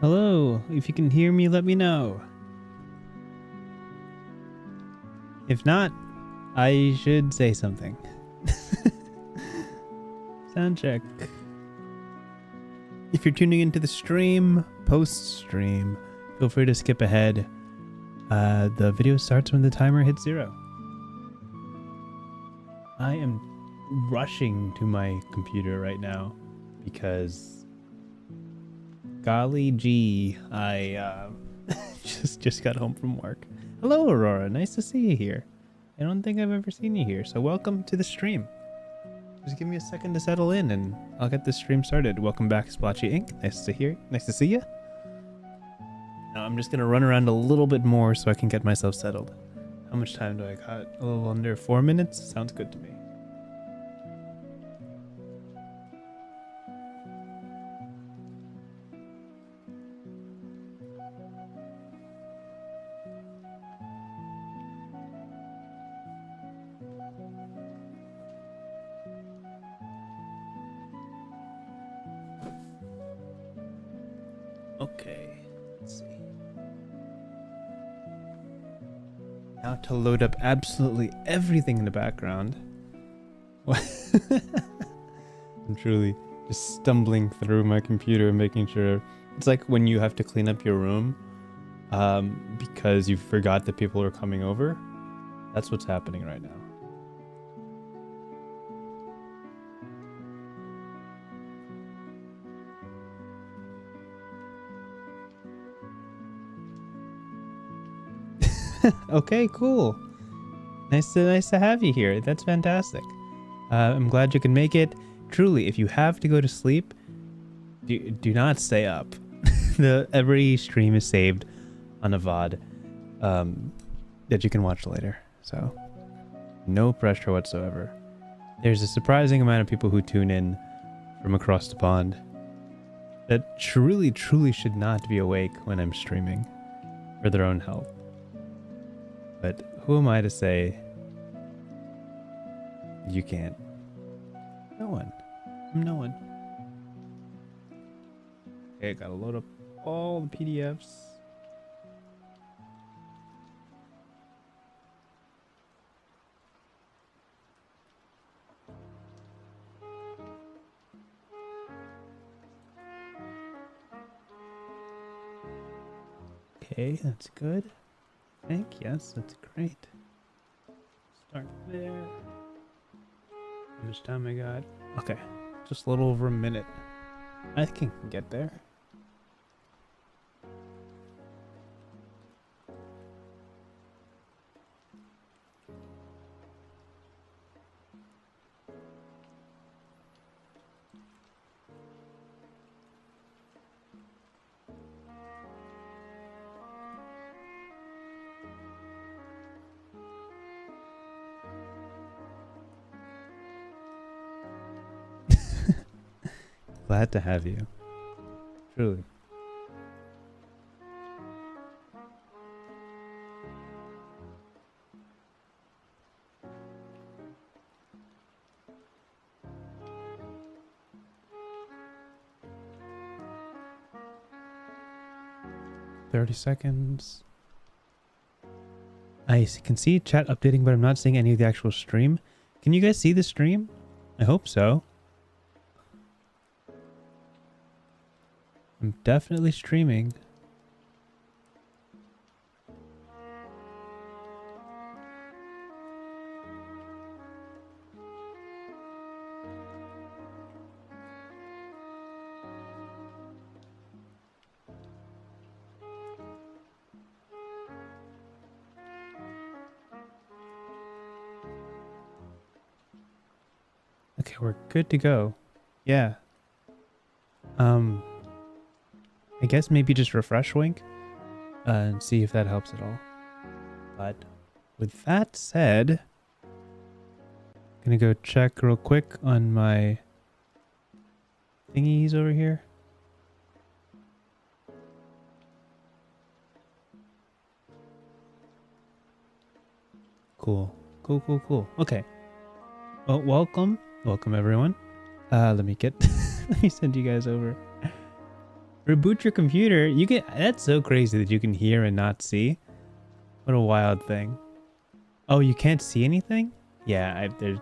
Hello, if you can hear me, let me know. If not, I should say something. Sound check. If you're tuning into the stream, post-stream, feel free to skip ahead. The video starts when the timer hits 0. I am rushing to my computer right now because golly gee, I just got home from work. Hello, Aurora. Nice to see you here. I don't think I've ever seen you here, so welcome to the stream. Just give me a second to settle in, and I'll get this stream started. Welcome back, Splotchy Inc. Nice to see you. Now I'm just gonna run around a little bit more so I can get myself settled. How much time do I got? A little under 4 minutes? Sounds good to me. Okay, let's see. Now to load up absolutely everything in the background. I'm truly just stumbling through my computer and making sure. It's like when you have to clean up your room because you forgot that people are coming over. That's what's happening right now. Okay, cool. Nice to have you here. That's fantastic. I'm glad you can make it. Truly, if you have to go to sleep, do not stay up. Every stream is saved on a VOD that you can watch later. So no pressure whatsoever. There's a surprising amount of people who tune in from across the pond that truly should not be awake when I'm streaming for their own health. But who am I to say you can't? No one. I'm no one. Okay, gotta load up all the PDFs. Okay, that's good. I think, yes, that's great. Start there. How much time I got? Okay, just a little over a minute. I can get there. Glad to have you. Truly. "30 seconds. I can see chat updating, but I'm not seeing any of the actual stream. Can you guys see the stream? I hope so. I'm definitely streaming. Okay, we're good to go. Yeah. I guess maybe just refresh Wink and see if that helps at all. But with that said, I'm gonna go check real quick on my thingies over here. Cool. Okay. Well, welcome everyone. Let me get let me send you guys over Reboot your computer. You can. That's so crazy that you can hear and not see. What a wild thing. Oh, you can't see anything? Yeah, there's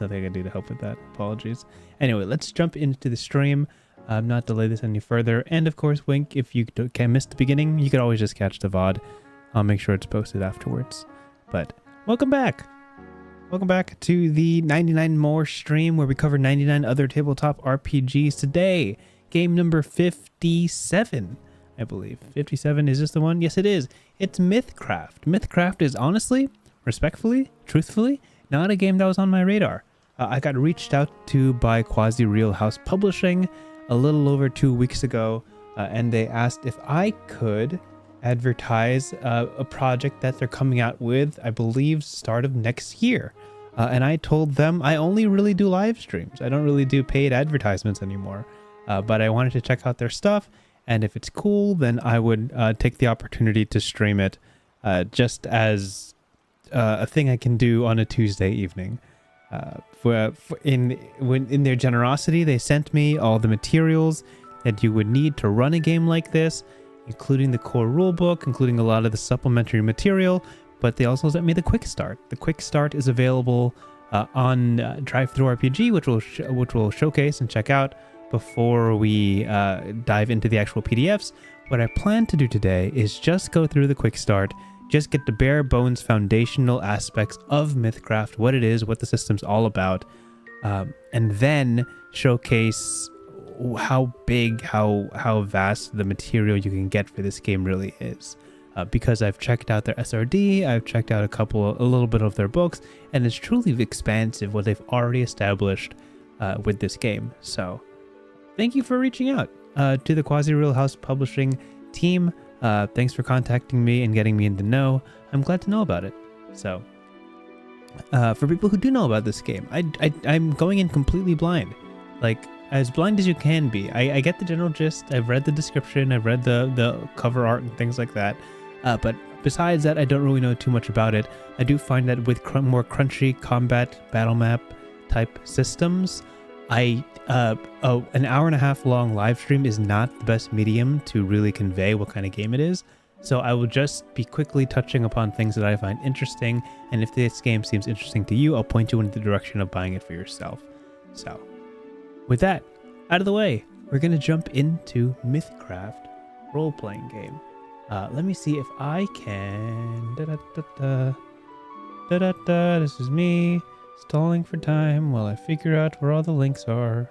nothing I can do to help with that. Apologies. Anyway, let's jump into the stream. Not delay this any further. And of course, Wink, if you can miss the beginning, you could always just catch the VOD. I'll make sure it's posted afterwards. But welcome back. Welcome back to the 99 More stream where we cover 99 other tabletop RPGs today. Game number 57, I believe. 57, is this the one? Yes, it is. It's MythCraft. MythCraft is honestly, respectfully, truthfully, not a game that was on my radar. I got reached out to by Quasi Real House Publishing a little over 2 weeks ago, and they asked if I could advertise a project that they're coming out with, I believe, start of next year. And I told them I only really do live streams. I don't really do paid advertisements anymore. But I wanted to check out their stuff, and if it's cool, then I would take the opportunity to stream it just as a thing I can do on a Tuesday evening. In their generosity, they sent me all the materials that you would need to run a game like this, including the core rulebook, including a lot of the supplementary material, but they also sent me the Quickstart. The Quickstart is available on DriveThruRPG, which we'll showcase and check out before we dive into the actual PDFs. What I plan to do today is just go through the Quickstart, just get the bare bones foundational aspects of MythCraft, what it is, what the system's all about, and then showcase how big, how vast the material you can get for this game really is. Because I've checked out their SRD, I've checked out a little bit of their books, and it's truly expansive what they've already established with this game. So thank you for reaching out to the Quasi Real House Publishing team. Thanks for contacting me and getting me in the know. I'm glad to know about it. So, for people who do know about this game, I'm going in completely blind. Like, as blind as you can be. I get the general gist. I've read the description. I've read the cover art and things like that. But besides that, I don't really know too much about it. I do find that with more crunchy combat battle map type systems, an hour and a half long live stream is not the best medium to really convey what kind of game it is. So I will just be quickly touching upon things that I find interesting, and if this game seems interesting to you, I'll point you in the direction of buying it for yourself. So with that out of the way, we're going to jump into MythCraft role-playing game. Let me see if I can... This is me stalling for time while I figure out where all the links are.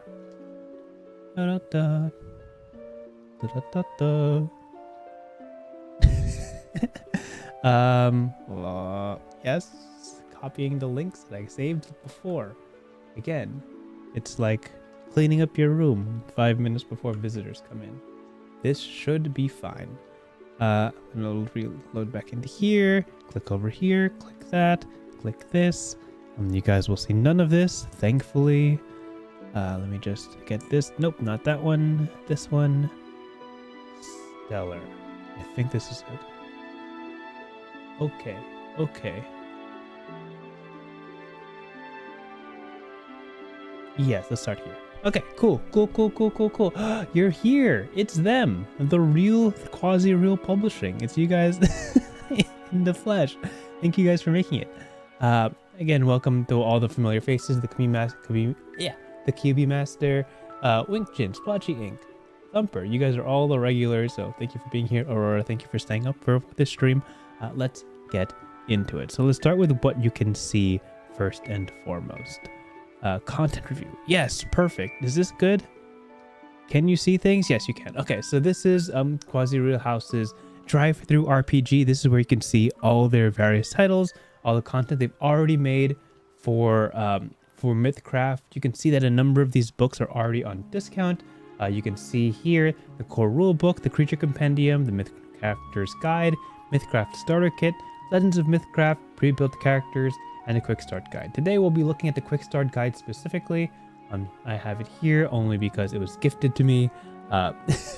Yes, copying the links that I saved before. Again, it's like cleaning up your room 5 minutes before visitors come in. This should be fine. I'm gonna reload back into here, click over here, click that, click this. You guys will see none of this, thankfully. Let me just get this. Nope, not that one. This one. Stellar. I think this is it. Okay. Yes, let's start here. Okay, cool. You're here. It's them. The real Quasi Real Publishing. It's you guys in the flesh. Thank you guys for making it. Again, welcome to all the familiar faces. The QB Master, Winkchin, Splotchy Inc., Thumper. You guys are all the regulars, so thank you for being here. Aurora, thank you for staying up for this stream. Let's get into it. So let's start with what you can see first and foremost. Content review. Yes, perfect. Is this good? Can you see things? Yes, you can. Okay, so this is Quasi Real House's DriveThruRPG. This is where you can see all their various titles, all the content they've already made for MythCraft. You can see that a number of these books are already on discount. You can see here the core rulebook, the creature compendium, the MythCrafter's guide, MythCraft starter kit, Legends of MythCraft, pre-built characters, and a quick start guide. Today we'll be looking at the quick start guide specifically. I have it here only because it was gifted to me out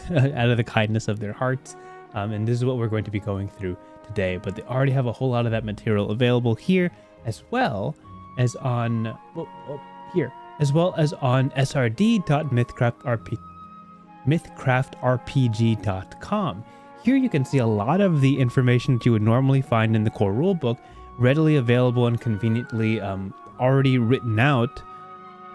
of the kindness of their hearts. And this is what we're going to be going through today. But they already have a whole lot of that material available here, as well as on SRD.mythcraftrp. MythCraftRPG.com. Here you can see a lot of the information that you would normally find in the core rulebook, readily available and conveniently already written out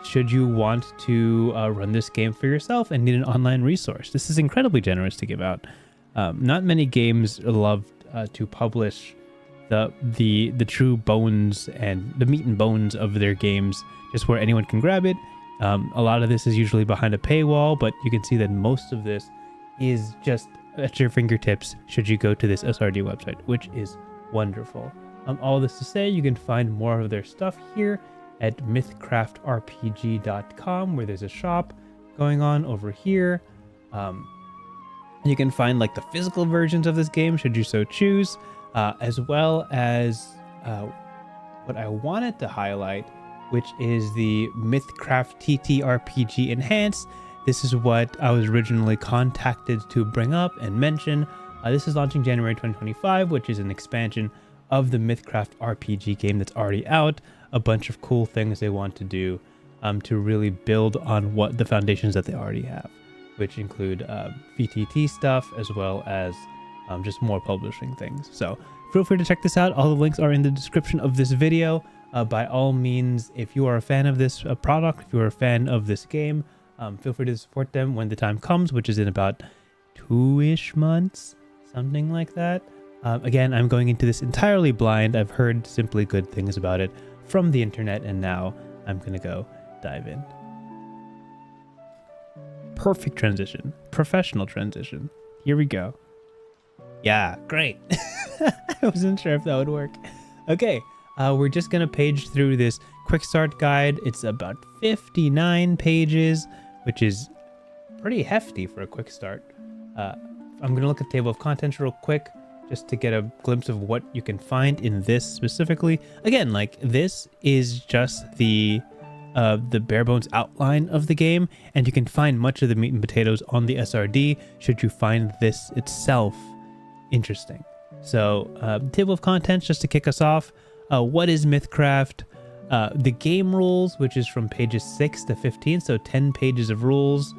should you want to run this game for yourself and need an online resource. This is incredibly generous to give out. Not many games love to publish the true bones and the meat and bones of their games, just where anyone can grab it. A lot of this is usually behind a paywall, but you can see that most of this is just at your fingertips should you go to this SRD website, which is wonderful. All this to say, you can find more of their stuff here at MythCraftRPG.com, where there's a shop going on over here. You can find like the physical versions of this game should you so choose, as well as what I wanted to highlight, which is the MythCraft TTRPG Enhanced. This is what I was originally contacted to bring up and mention. This is launching January 2025, which is an expansion of the MythCraft RPG game that's already out. A bunch of cool things they want to do to really build on what the foundations that they already have, which include VTT stuff as well as just more publishing things. So feel free to check this out. All the links are in the description of this video. By all means, if you are a fan of this product, if you are a fan of this game, feel free to support them when the time comes, which is in about 2-ish months, something like that. Again, I'm going into this entirely blind. I've heard simply good things about it from the internet, and now I'm going to go dive in. Perfect transition. Professional transition. Here we go. Yeah, great. I wasn't sure if that would work. Okay, we're just going to page through this Quickstart guide. It's about 59 pages, which is pretty hefty for a Quickstart. I'm going to look at the table of contents real quick just to get a glimpse of what you can find in this specifically. Again, like this is just the bare bones outline of the game, and you can find much of the meat and potatoes on the SRD should you find this itself interesting. So table of contents just to kick us off. What is MythCraft? The game rules, which is from pages 6 to 15, so 10 pages of rules,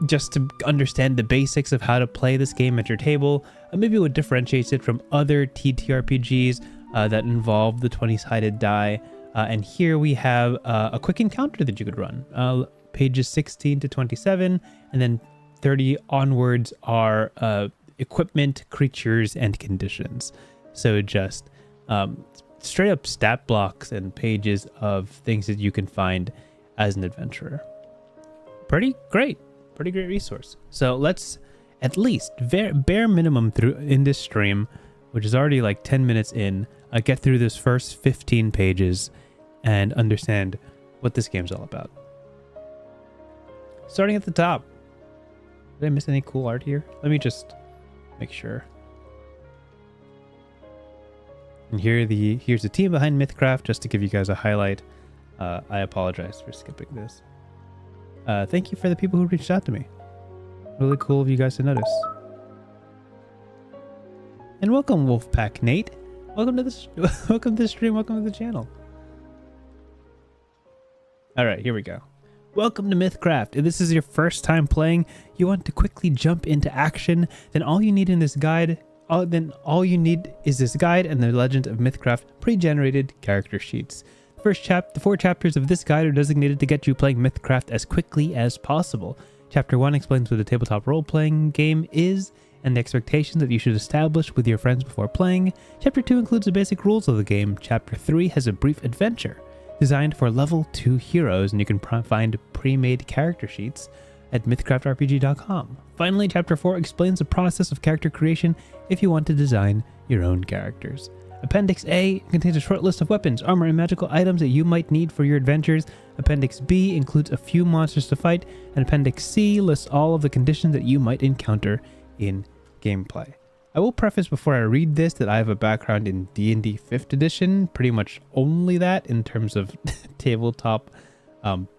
just to understand the basics of how to play this game at your table. Maybe what differentiates it from other TTRPGs that involve the 20-sided die. And here we have a quick encounter that you could run. Pages 16 to 27, and then 30 onwards are equipment, creatures, and conditions. So just straight up stat blocks and pages of things that you can find as an adventurer. Pretty great resource. So let's at least bare minimum through in this stream, which is already like 10 minutes in, get through this first 15 pages and understand what this game's all about. Starting at the top. Did I miss any cool art here? Let me just make sure. And here's the team behind MythCraft, just to give you guys a highlight. I apologize for skipping this. Thank you for the people who reached out to me. Really cool of you guys to notice. And welcome, Wolfpack Nate. Welcome to this. Welcome to the stream. Welcome to the channel. All right, here we go. Welcome to MythCraft. If this is your first time playing, you want to quickly jump into action, then all you need in this guide, all you need is this guide and the Legend of MythCraft pre-generated character sheets. The 4 chapters of this guide are designated to get you playing MythCraft as quickly as possible. Chapter 1 explains what a tabletop role-playing game is and the expectations that you should establish with your friends before playing. Chapter 2 includes the basic rules of the game. Chapter 3 has a brief adventure designed for level 2 heroes, and you can find pre-made character sheets at mythcraftrpg.com. Finally, Chapter 4 explains the process of character creation if you want to design your own characters. Appendix A contains a short list of weapons, armor, and magical items that you might need for your adventures. Appendix B includes a few monsters to fight, and Appendix C lists all of the conditions that you might encounter in gameplay. I will preface before I read this that I have a background in D&D 5th edition, pretty much only that in terms of tabletop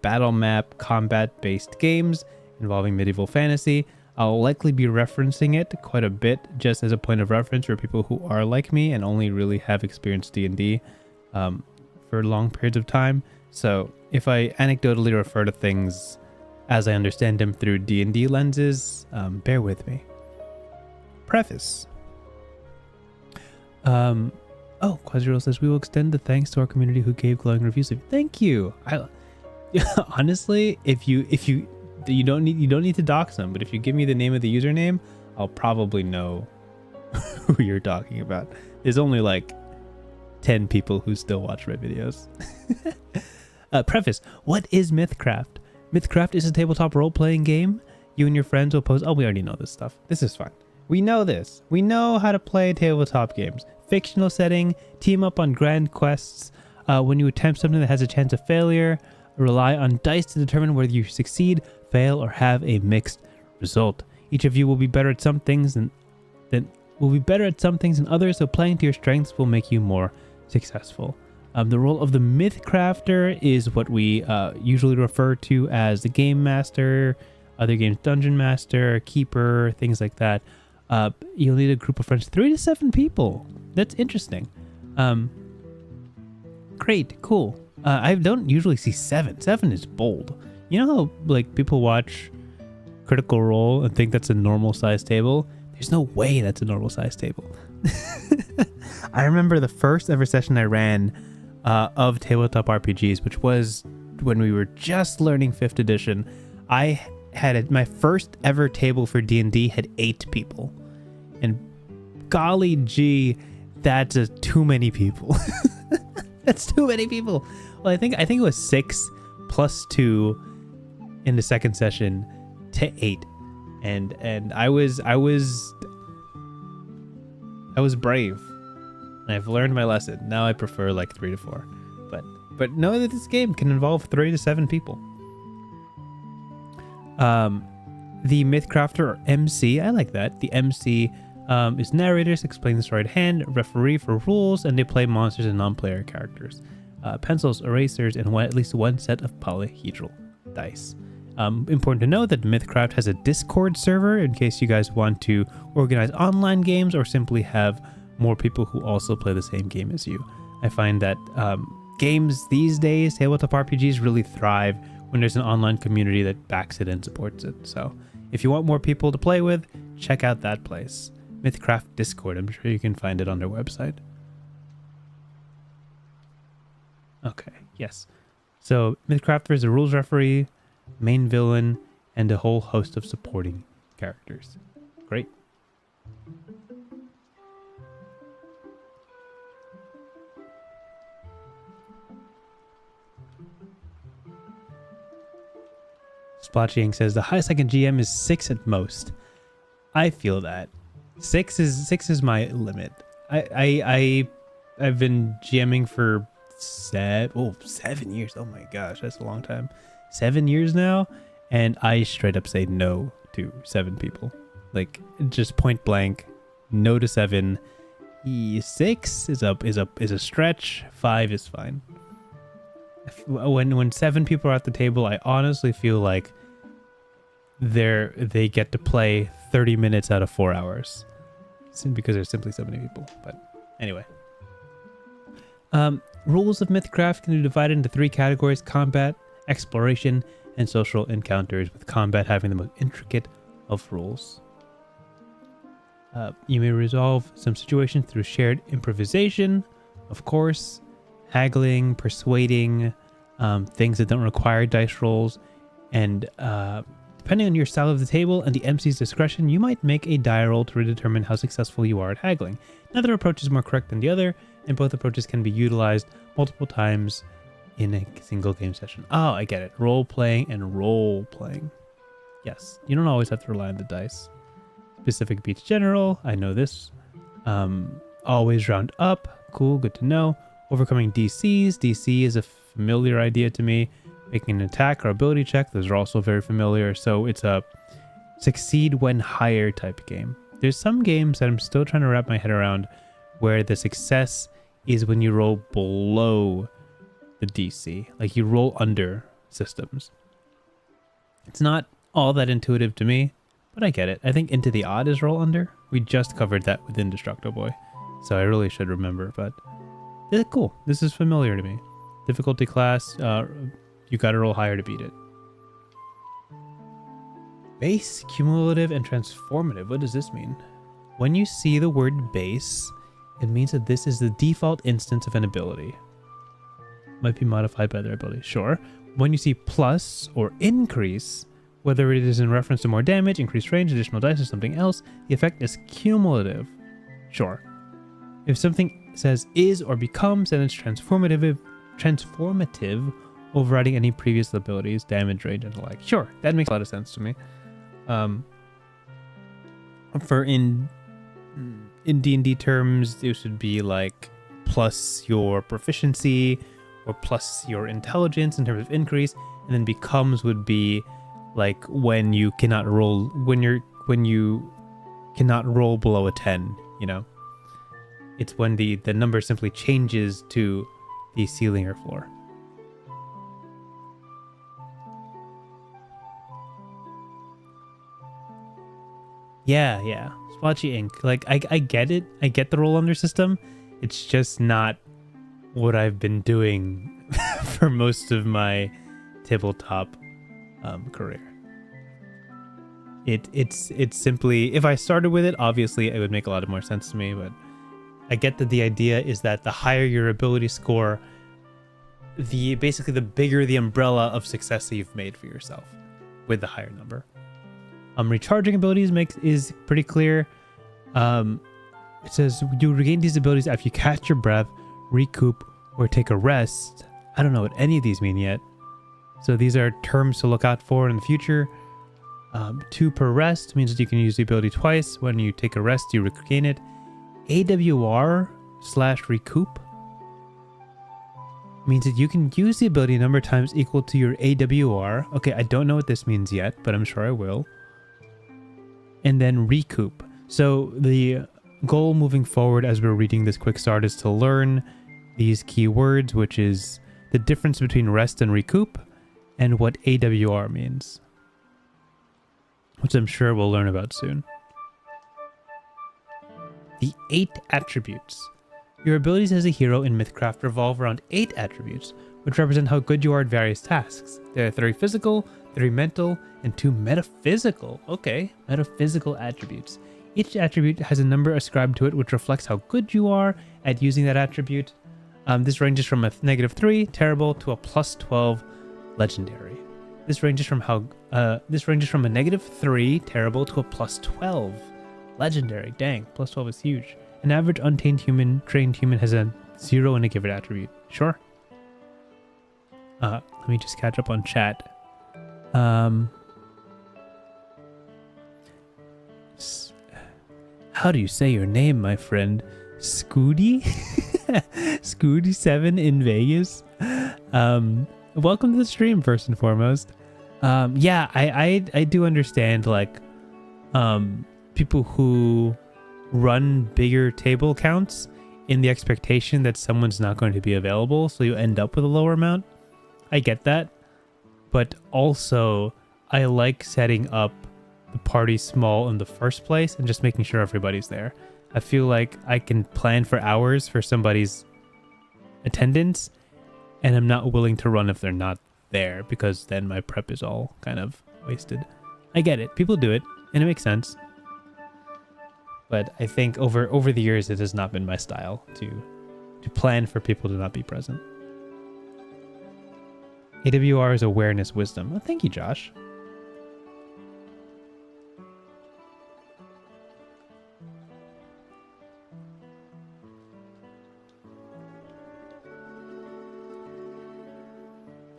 battle map combat-based games involving medieval fantasy. I'll likely be referencing it quite a bit just as a point of reference for people who are like me and only really have experienced D&D for long periods of time. So if I anecdotally refer to things as I understand them through D&D lenses. Bear with me. Preface. Quasirol says, we will extend the thanks to our community who gave glowing reviews. Thank you. Honestly, if you don't need to dox them, but if you give me the name of the username, I'll probably know who you're talking about. There's only like 10 people who still watch my videos. Preface. What is MythCraft? MythCraft is a tabletop role-playing game. You and your friends will post... Oh, we already know this stuff. This is fine. We know this. We know how to play tabletop games. Fictional setting, team up on grand quests. When you attempt something that has a chance of failure, rely on dice to determine whether you succeed, fail, or have a mixed result. Each of you will be better at some things than others, so playing to your strengths will make you more successful. The role of the MythCrafter is what we usually refer to as the Game Master, other games Dungeon Master, Keeper, things like that. You'll need a group of friends, 3 to 7 people. That's interesting. Great, cool. I don't usually see 7. 7 is bold. You know how like people watch Critical Role and think that's a normal size table? There's no way that's a normal size table. I remember the first ever session I ran of tabletop RPGs, which was when we were just learning 5th edition. I had my first ever table for D&D had 8 people, and golly gee, that's too many people. That's too many people. Well, I think it was 6 plus 2 in the second session to 8, and I was brave. I've learned my lesson. Now I prefer like 3 to 4, but know that this game can involve 3 to 7 people. The MythCrafter, or MC, I like that. The MC is narrators, explain the story at hand, referee for rules, and they play monsters and non-player characters. Pencils, erasers, and at least one set of polyhedral dice. Important to know that MythCraft has a Discord server in case you guys want to organize online games or simply have more people who also play the same game as you. I find that games these days, tabletop RPGs, really thrive when there's an online community that backs it and supports it. So if you want more people to play with, check out that place. MythCraft Discord. I'm sure you can find it on their website. Okay, yes. So MythCrafter is a rules referee, main villain, and a whole host of supporting characters. Great. Splotchying says the highest I can GM is 6 at most. I feel that 6 is my limit. I've been GMing for 7 years. Oh my gosh, that's a long time. 7 years now, and I straight up say no to 7 people. Like, just point blank, no to 7. 6 is a stretch. 5 is fine. When 7 people are at the table, I honestly feel like they get to play 30 minutes out of 4 hours, because there's simply so many people. But anyway, rules of MythCraft can be divided into 3 categories: combat, exploration, and social encounters, with combat having the most intricate of rules. You may resolve some situations through shared improvisation, of course, haggling, persuading, things that don't require dice rolls, and depending on your style of the table and the MC's discretion, you might make a die roll to determine how successful you are at haggling. Neither approach is more correct than the other, and both approaches can be utilized multiple times in a single game session. Oh, I get it. Role-playing and role-playing. Yes, you don't always have to rely on the dice. Specific beats general, I know this. Always round up, cool, good to know. Overcoming DCs, DC is a familiar idea to me. Making an attack or ability check, those are also very familiar. So it's a succeed when higher type game. There's some games that I'm still trying to wrap my head around where the success is when you roll below the DC, like you roll under systems. It's not all that intuitive to me, but I get it. I think Into the Odd is roll under. We just covered that with Indestructible, so I really should remember, but cool. This is familiar to me. Difficulty class, you gotta roll higher to beat it. Base, cumulative, and transformative. What does this mean? When you see the word base, it means that this is the default instance of an ability. Might be modified by their ability. Sure. When you see plus or increase, whether it is in reference to more damage, increased range, additional dice, or something else, the effect is cumulative. Sure. If something says is or becomes, then it's transformative, overriding any previous abilities, damage, range, and the like. Sure, that makes a lot of sense to me. For in D&D terms, this would be like plus your proficiency or plus your intelligence in terms of increase, and then becomes would be like when you cannot roll below a 10, you know. It's when the number simply changes to the ceiling or floor. Yeah. Splotchy ink. Like, I get it. I get the roll under system. It's just not what I've been doing for most of my tabletop career. It's simply, if I started with it, obviously it would make a lot more sense to me, but I get that the idea is that the higher your ability score, basically the bigger the umbrella of success that you've made for yourself with the higher number. Recharging abilities is pretty clear. It says you regain these abilities after you catch your breath, recoup, or take a rest. I don't know what any of these mean yet. So these are terms to look out for in the future. 2 per rest means that you can use the ability twice. When you take a rest, you regain it. AWR/recoup means that you can use the ability a number of times equal to your AWR. Okay, I don't know what this means yet, but I'm sure I will. And then recoup. So the goal moving forward as we're reading this quick start is to learn these keywords, which is the difference between rest and recoup and what AWR means, which I'm sure we'll learn about soon. The 8 attributes. Your abilities as a hero in MythCraft revolve around 8 attributes, which represent how good you are at various tasks. There are 3 physical, 3 mental, and 2 metaphysical. Okay, metaphysical attributes. Each attribute has a number ascribed to it, which reflects how good you are at using that attribute. This ranges from a -3, terrible, to a +12, legendary. This ranges from a -3, terrible, to a +12. Legendary. Dang, +12 is huge. An average untamed trained human has a 0 in a given attribute. Sure. Let me just catch up on chat. How do you say your name, my friend? Scooty? Scooty7 in Vegas? Welcome to the stream, first and foremost. Yeah, I do understand, like, people who run bigger table counts in the expectation that someone's not going to be available, so you end up with a lower amount. I get that, but also I like setting up the party small in the first place and just making sure everybody's there. I feel like I can plan for hours for somebody's attendance, and I'm not willing to run if they're not there, because then my prep is all kind of wasted. I get it. People do it, and it makes sense. But I think over the years, it has not been my style to plan for people to not be present. AWR is awareness wisdom. Oh, thank you, Josh.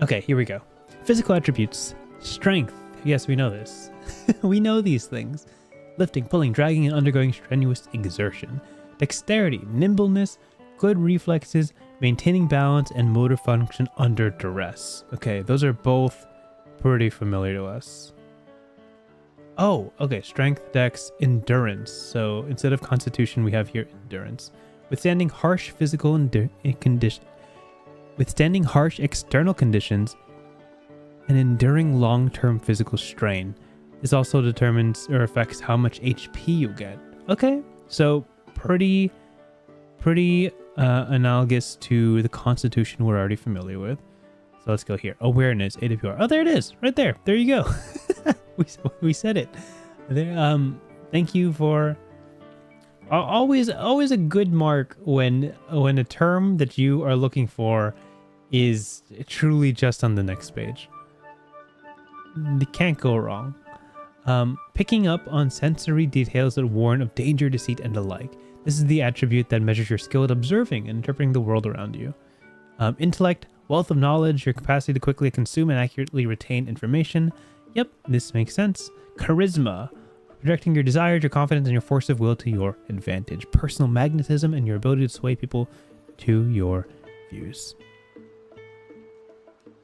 Okay, here we go. Physical attributes. Strength. Yes, we know this. We know these things. Lifting, pulling, dragging, and undergoing strenuous exertion. Dexterity, nimbleness, good reflexes, maintaining balance, and motor function under duress. Okay, those are both pretty familiar to us. Oh, okay. Strength, dex, endurance. So instead of constitution, we have here endurance. Withstanding harsh physical withstanding harsh external conditions and enduring long-term physical strain. This also determines or affects how much HP you get. Okay, so pretty analogous to the constitution we're already familiar with. So let's go here. Awareness, AWR. Oh, there it is. Right there. There you go. we said it. There, thank you for always a good mark when a term that you are looking for is truly just on the next page. You can't go wrong. Picking up on sensory details that warn of danger, deceit, and the like. This is the attribute that measures your skill at observing and interpreting the world around you. Intellect, wealth of knowledge, your capacity to quickly consume and accurately retain information. Yep, this makes sense. Charisma, projecting your desires, your confidence, and your force of will to your advantage. Personal magnetism and your ability to sway people to your views.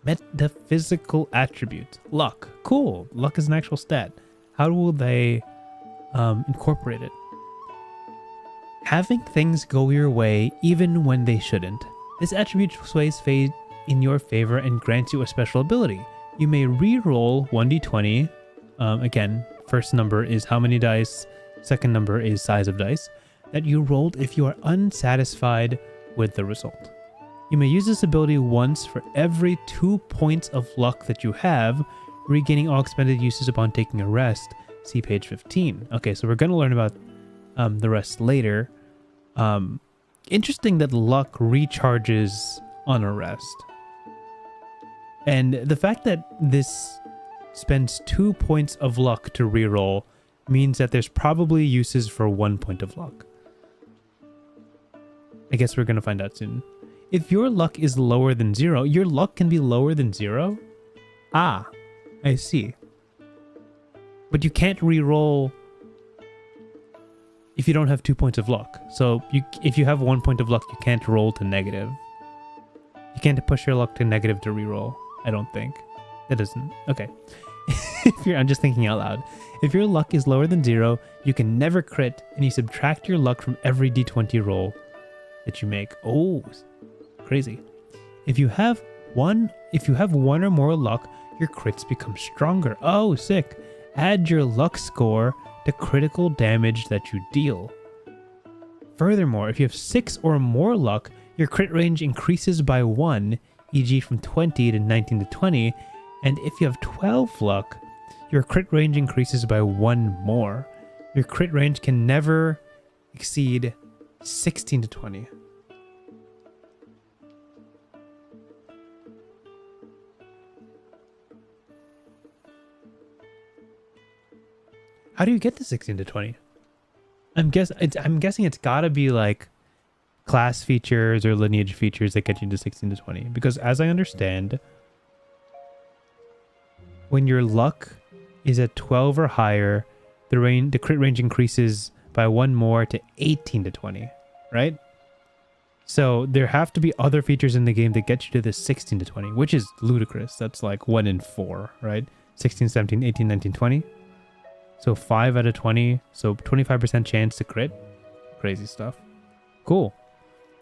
Metaphysical attributes. Luck. Cool. Luck is an actual stat. How will they incorporate it? Having things go your way even when they shouldn't. This attribute sways fate in your favor and grants you a special ability. You may re-roll 1d20. Again, first number is how many dice. Second number is size of dice that you rolled if you are unsatisfied with the result. You may use this ability once for every 2 points of luck that you have, regaining all expended uses upon taking a rest. See page 15. Okay, so we're going to learn about the rest later. Interesting that luck recharges on a rest. And the fact that this spends 2 points of luck to reroll means that there's probably uses for 1 point of luck. I guess we're going to find out soon. If your luck is lower than 0, your luck can be lower than 0? Ah, I see. But you can't re-roll if you don't have 2 points of luck. So if you have 1 point of luck, you can't roll to negative. You can't push your luck to negative to re-roll, I don't think. That doesn't... Okay. I'm just thinking out loud. If your luck is lower than 0, you can never crit, and you subtract your luck from every d20 roll that you make. Oh, crazy. If you have one or more luck, your crits become stronger. Oh, sick. Add your luck score to critical damage that you deal. Furthermore, if you have 6 or more luck, your crit range increases by 1, e.g. from 20 to 19 to 20, and if you have 12 luck, your crit range increases by 1 more. Your crit range can never exceed 16 to 20. How do you get to 16 to 20? I'm guessing it's got to be like class features or lineage features that get you to 16 to 20. Because as I understand, when your luck is at 12 or higher, the crit range increases by 1 more to 18 to 20, right? So there have to be other features in the game that get you to the 16 to 20, which is ludicrous. That's like 1 in 4, right? 16, 17, 18, 19, 20. So 5 out of 20. So 25% chance to crit. Crazy stuff. Cool.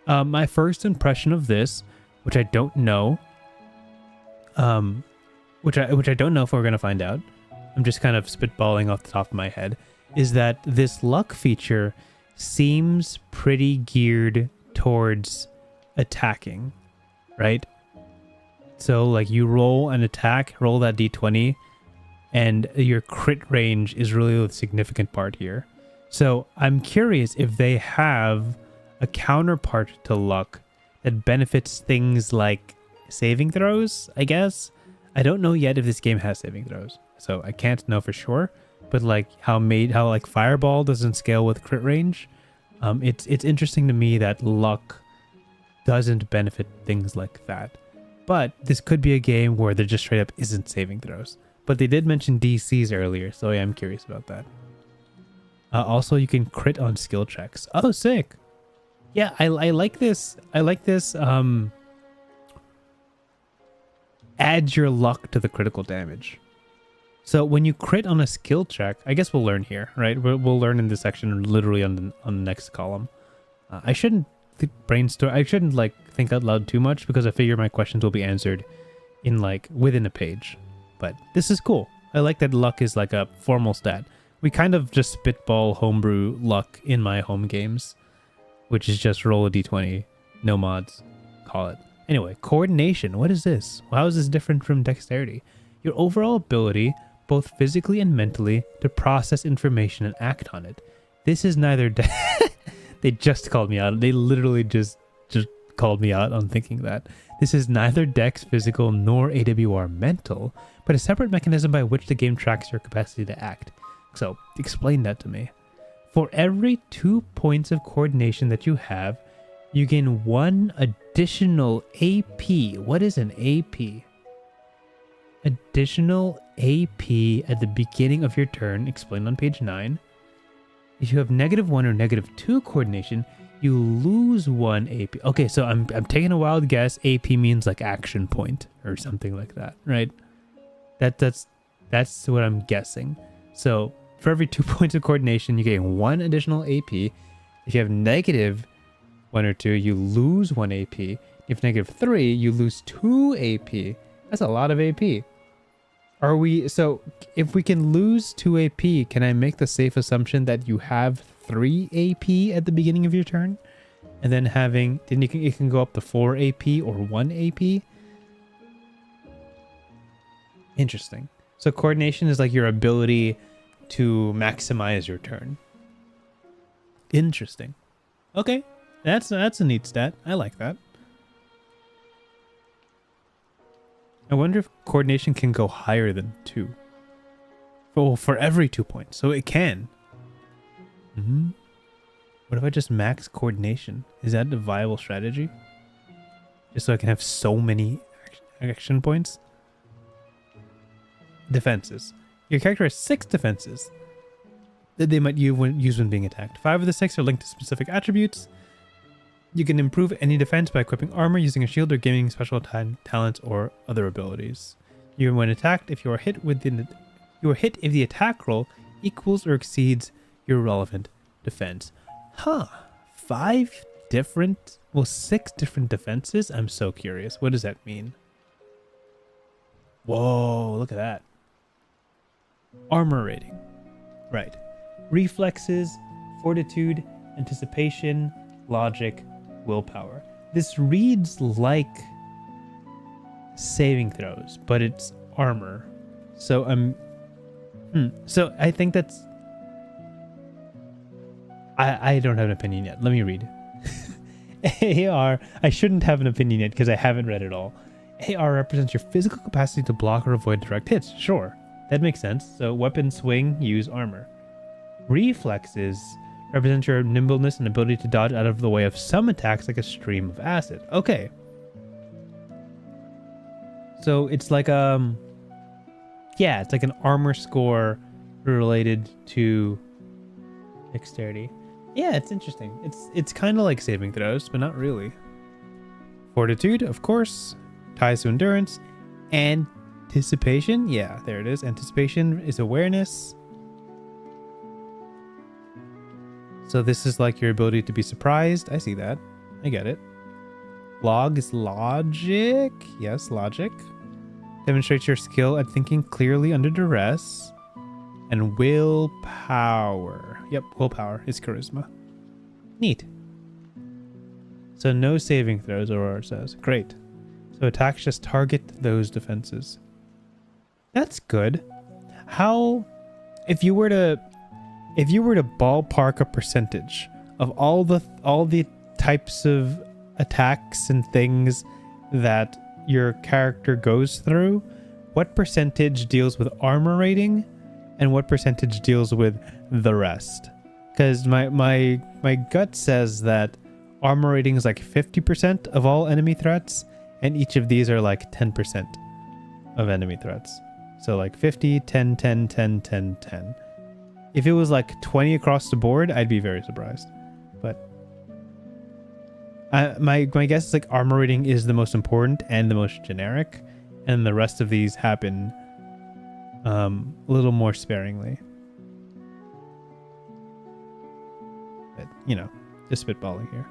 My first impression of this, which I don't know, which I don't know if we're going to find out. I'm just kind of spitballing off the top of my head, is that this luck feature seems pretty geared towards attacking, right? So like you roll an attack, roll that d20, and your crit range is really the significant part here. So I'm curious if they have a counterpart to luck that benefits things like saving throws, I guess. I don't know yet if this game has saving throws, so I can't know for sure. But like how like Fireball doesn't scale with crit range, it's interesting to me that luck doesn't benefit things like that. But this could be a game where there just straight up isn't saving throws. But they did mention DCs earlier, so I am curious about that. Also, you can crit on skill checks. Oh, sick! Yeah, I like this. I like this. Add your luck to the critical damage. So when you crit on a skill check, I guess we'll learn here, right? We'll learn in this section, literally on the next column. I shouldn't brainstorm. I shouldn't like think out loud too much because I figure my questions will be answered in like within a page. But this is cool. I like that luck is like a formal stat. We kind of just spitball homebrew luck in my home games, which is just roll a d20, no mods, call it. Anyway, coordination. What is this? How is this different from dexterity? Your overall ability both physically and mentally to process information and act on it. This is neither they just called me out. They literally just called me out on thinking that. This is neither Dex physical nor AWR mental, but a separate mechanism by which the game tracks your capacity to act. So, explain that to me. For every 2 points of coordination that you have, you gain 1 additional AP. What is an AP? Additional AP at the beginning of your turn, explained on page 9. If you have -1 or -2 coordination, you lose 1 AP. Okay, so I'm taking a wild guess. AP means like action point or something like that, right? That's what I'm guessing. So for every 2 points of coordination, you gain 1 additional AP. If you have -1 or 2, you lose 1 AP. If -3, you lose 2 AP. That's a lot of AP. So if we can lose 2 AP, can I make the safe assumption that you have 3 AP at the beginning of your turn? And then it can go up to 4 AP or 1 AP? Interesting. So coordination is like your ability to maximize your turn. Interesting. Okay. That's a neat stat. I like that. I wonder if coordination can go higher than 2. Well, for every 2 points. So it can. What if I just max coordination? Is that a viable strategy? Just so I can have so many action points? Defenses. Your character has 6 defenses that they might use when being attacked. 5 of the 6 are linked to specific attributes. You can improve any defense by equipping armor, using a shield, or gaining special talents or other abilities. Even when attacked, if you are hit if the attack roll equals or exceeds your relevant defense. 6 different defenses? I'm so curious. What does that mean? Whoa, look at that. Armor rating. Right. Reflexes, fortitude, anticipation, logic, willpower. This reads like saving throws, but it's armor. So So I think that's... I don't have an opinion yet. Let me read. AR, I shouldn't have an opinion yet because I haven't read it all. AR represents your physical capacity to block or avoid direct hits. Sure, that makes sense. So weapon swing, use armor. Reflexes represent your nimbleness and ability to dodge out of the way of some attacks like a stream of acid. Okay. So it's like it's like an armor score related to dexterity. Yeah, it's interesting. It's kind of like saving throws, but not really. Fortitude, of course, ties to endurance. Anticipation, yeah, there it is. Anticipation is awareness. So this is like your ability to be surprised. I see that. I get it. Log is logic. Yes, logic. Demonstrates your skill at thinking clearly under duress. And willpower. Yep, willpower is charisma. Neat. So no saving throws, Aurora says. Great. So attacks just target those defenses. That's good. How... If you were to ballpark a percentage of all the types of attacks and things that your character goes through, what percentage deals with armor rating and what percentage deals with the rest? Because my gut says that armor rating is like 50% of all enemy threats, and each of these are like 10% of enemy threats. So like 50, 10, 10, 10, 10, 10. If it was like 20 across the board, I'd be very surprised. But my guess is like armor rating is the most important and the most generic, and the rest of these happen a little more sparingly. But, just spitballing here.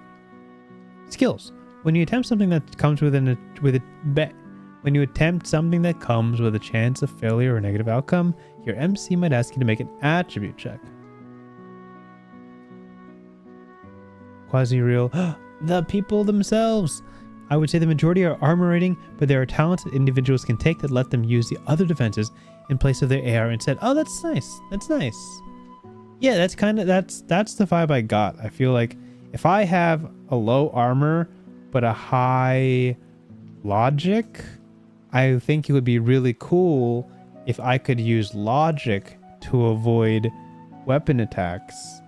Skills. When you attempt something that comes with a chance of failure or negative outcome, your MC might ask you to make an attribute check. Quasi-real. The people themselves. I would say the majority are armor rating, but there are talents that individuals can take that let them use the other defenses in place of their AR instead. Oh, that's nice. That's nice. Yeah, that's the vibe I got. I feel like if I have a low armor but a high logic, I think it would be really cool if I could use logic to avoid weapon attacks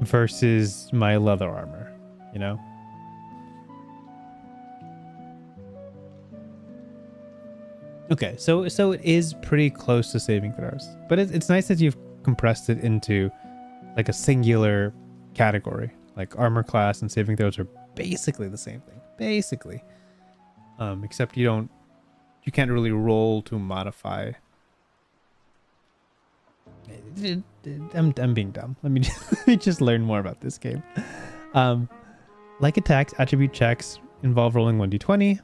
versus my leather armor, you know? Okay, so it is pretty close to saving throws, but it's nice that you've compressed it into like a singular category. Like armor class and saving throws are basically the same thing, basically, except you can't really roll to modify. I'm being dumb. Let me just learn more about this game. Like attacks, attribute checks involve rolling 1d20.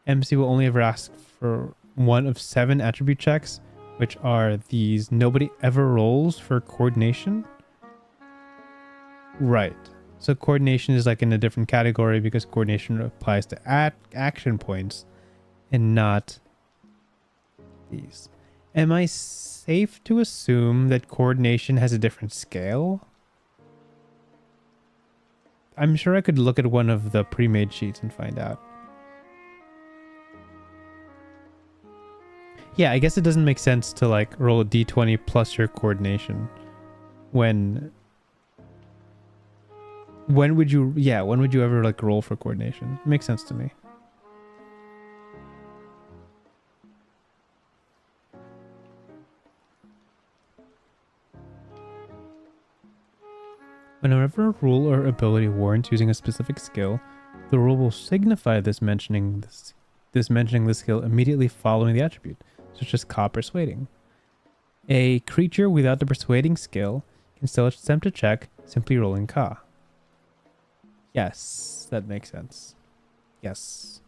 MC will only ever ask for one of 7 attribute checks, which are these. Nobody ever rolls for coordination. Right. So coordination is like in a different category because coordination applies to action points and not these. Am I safe to assume that coordination has a different scale? I'm sure I could look at one of the pre-made sheets and find out. Yeah, I guess it doesn't make sense to like roll a d20 plus your coordination. When would you ever like roll for coordination? It makes sense to me. Whenever a rule or ability warrants using a specific skill, the rule will signify this mentioning the skill immediately following the attribute, such as Ka persuading. A creature without the persuading skill can still attempt a check, simply rolling Ka. Yes, that makes sense. Yes.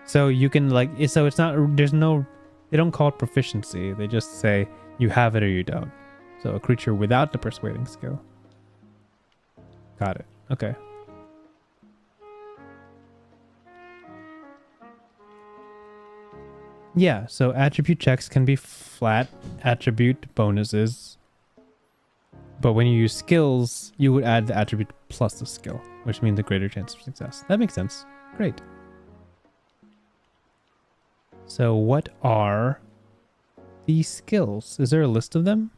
So you can like, so it's not, there's no, they don't call it proficiency. They just say you have it or you don't. So a creature without the persuading skill. Got it. Okay. Yeah, so attribute checks can be flat attribute bonuses. But when you use skills, you would add the attribute plus the skill, which means a greater chance of success. That makes sense. Great. So what are these skills? Is there a list of them?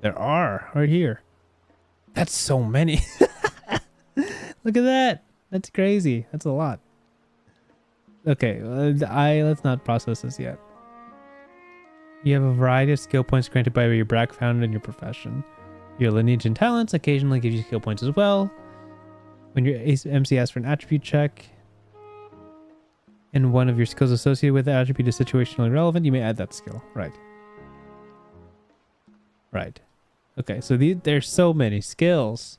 There are, right here. That's so many. Look at that. That's crazy. That's a lot. Okay, let's not process this yet. You have a variety of skill points granted by your background and your profession. Your lineage and talents occasionally give you skill points as well. When your MC asks for an attribute check, and one of your skills associated with the attribute is situationally relevant, you may add that skill. Right. Right. Okay, so there's so many skills.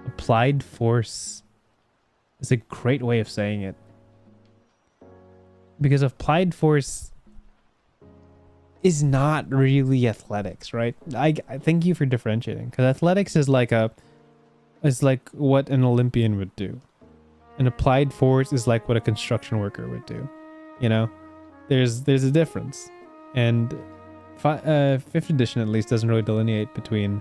Applied force is a great way of saying it. Because applied force is not really athletics, right? I thank you for differentiating, because athletics is like what an Olympian would do. And applied force is like what a construction worker would do. You know, there's a difference, and 5th edition at least doesn't really delineate between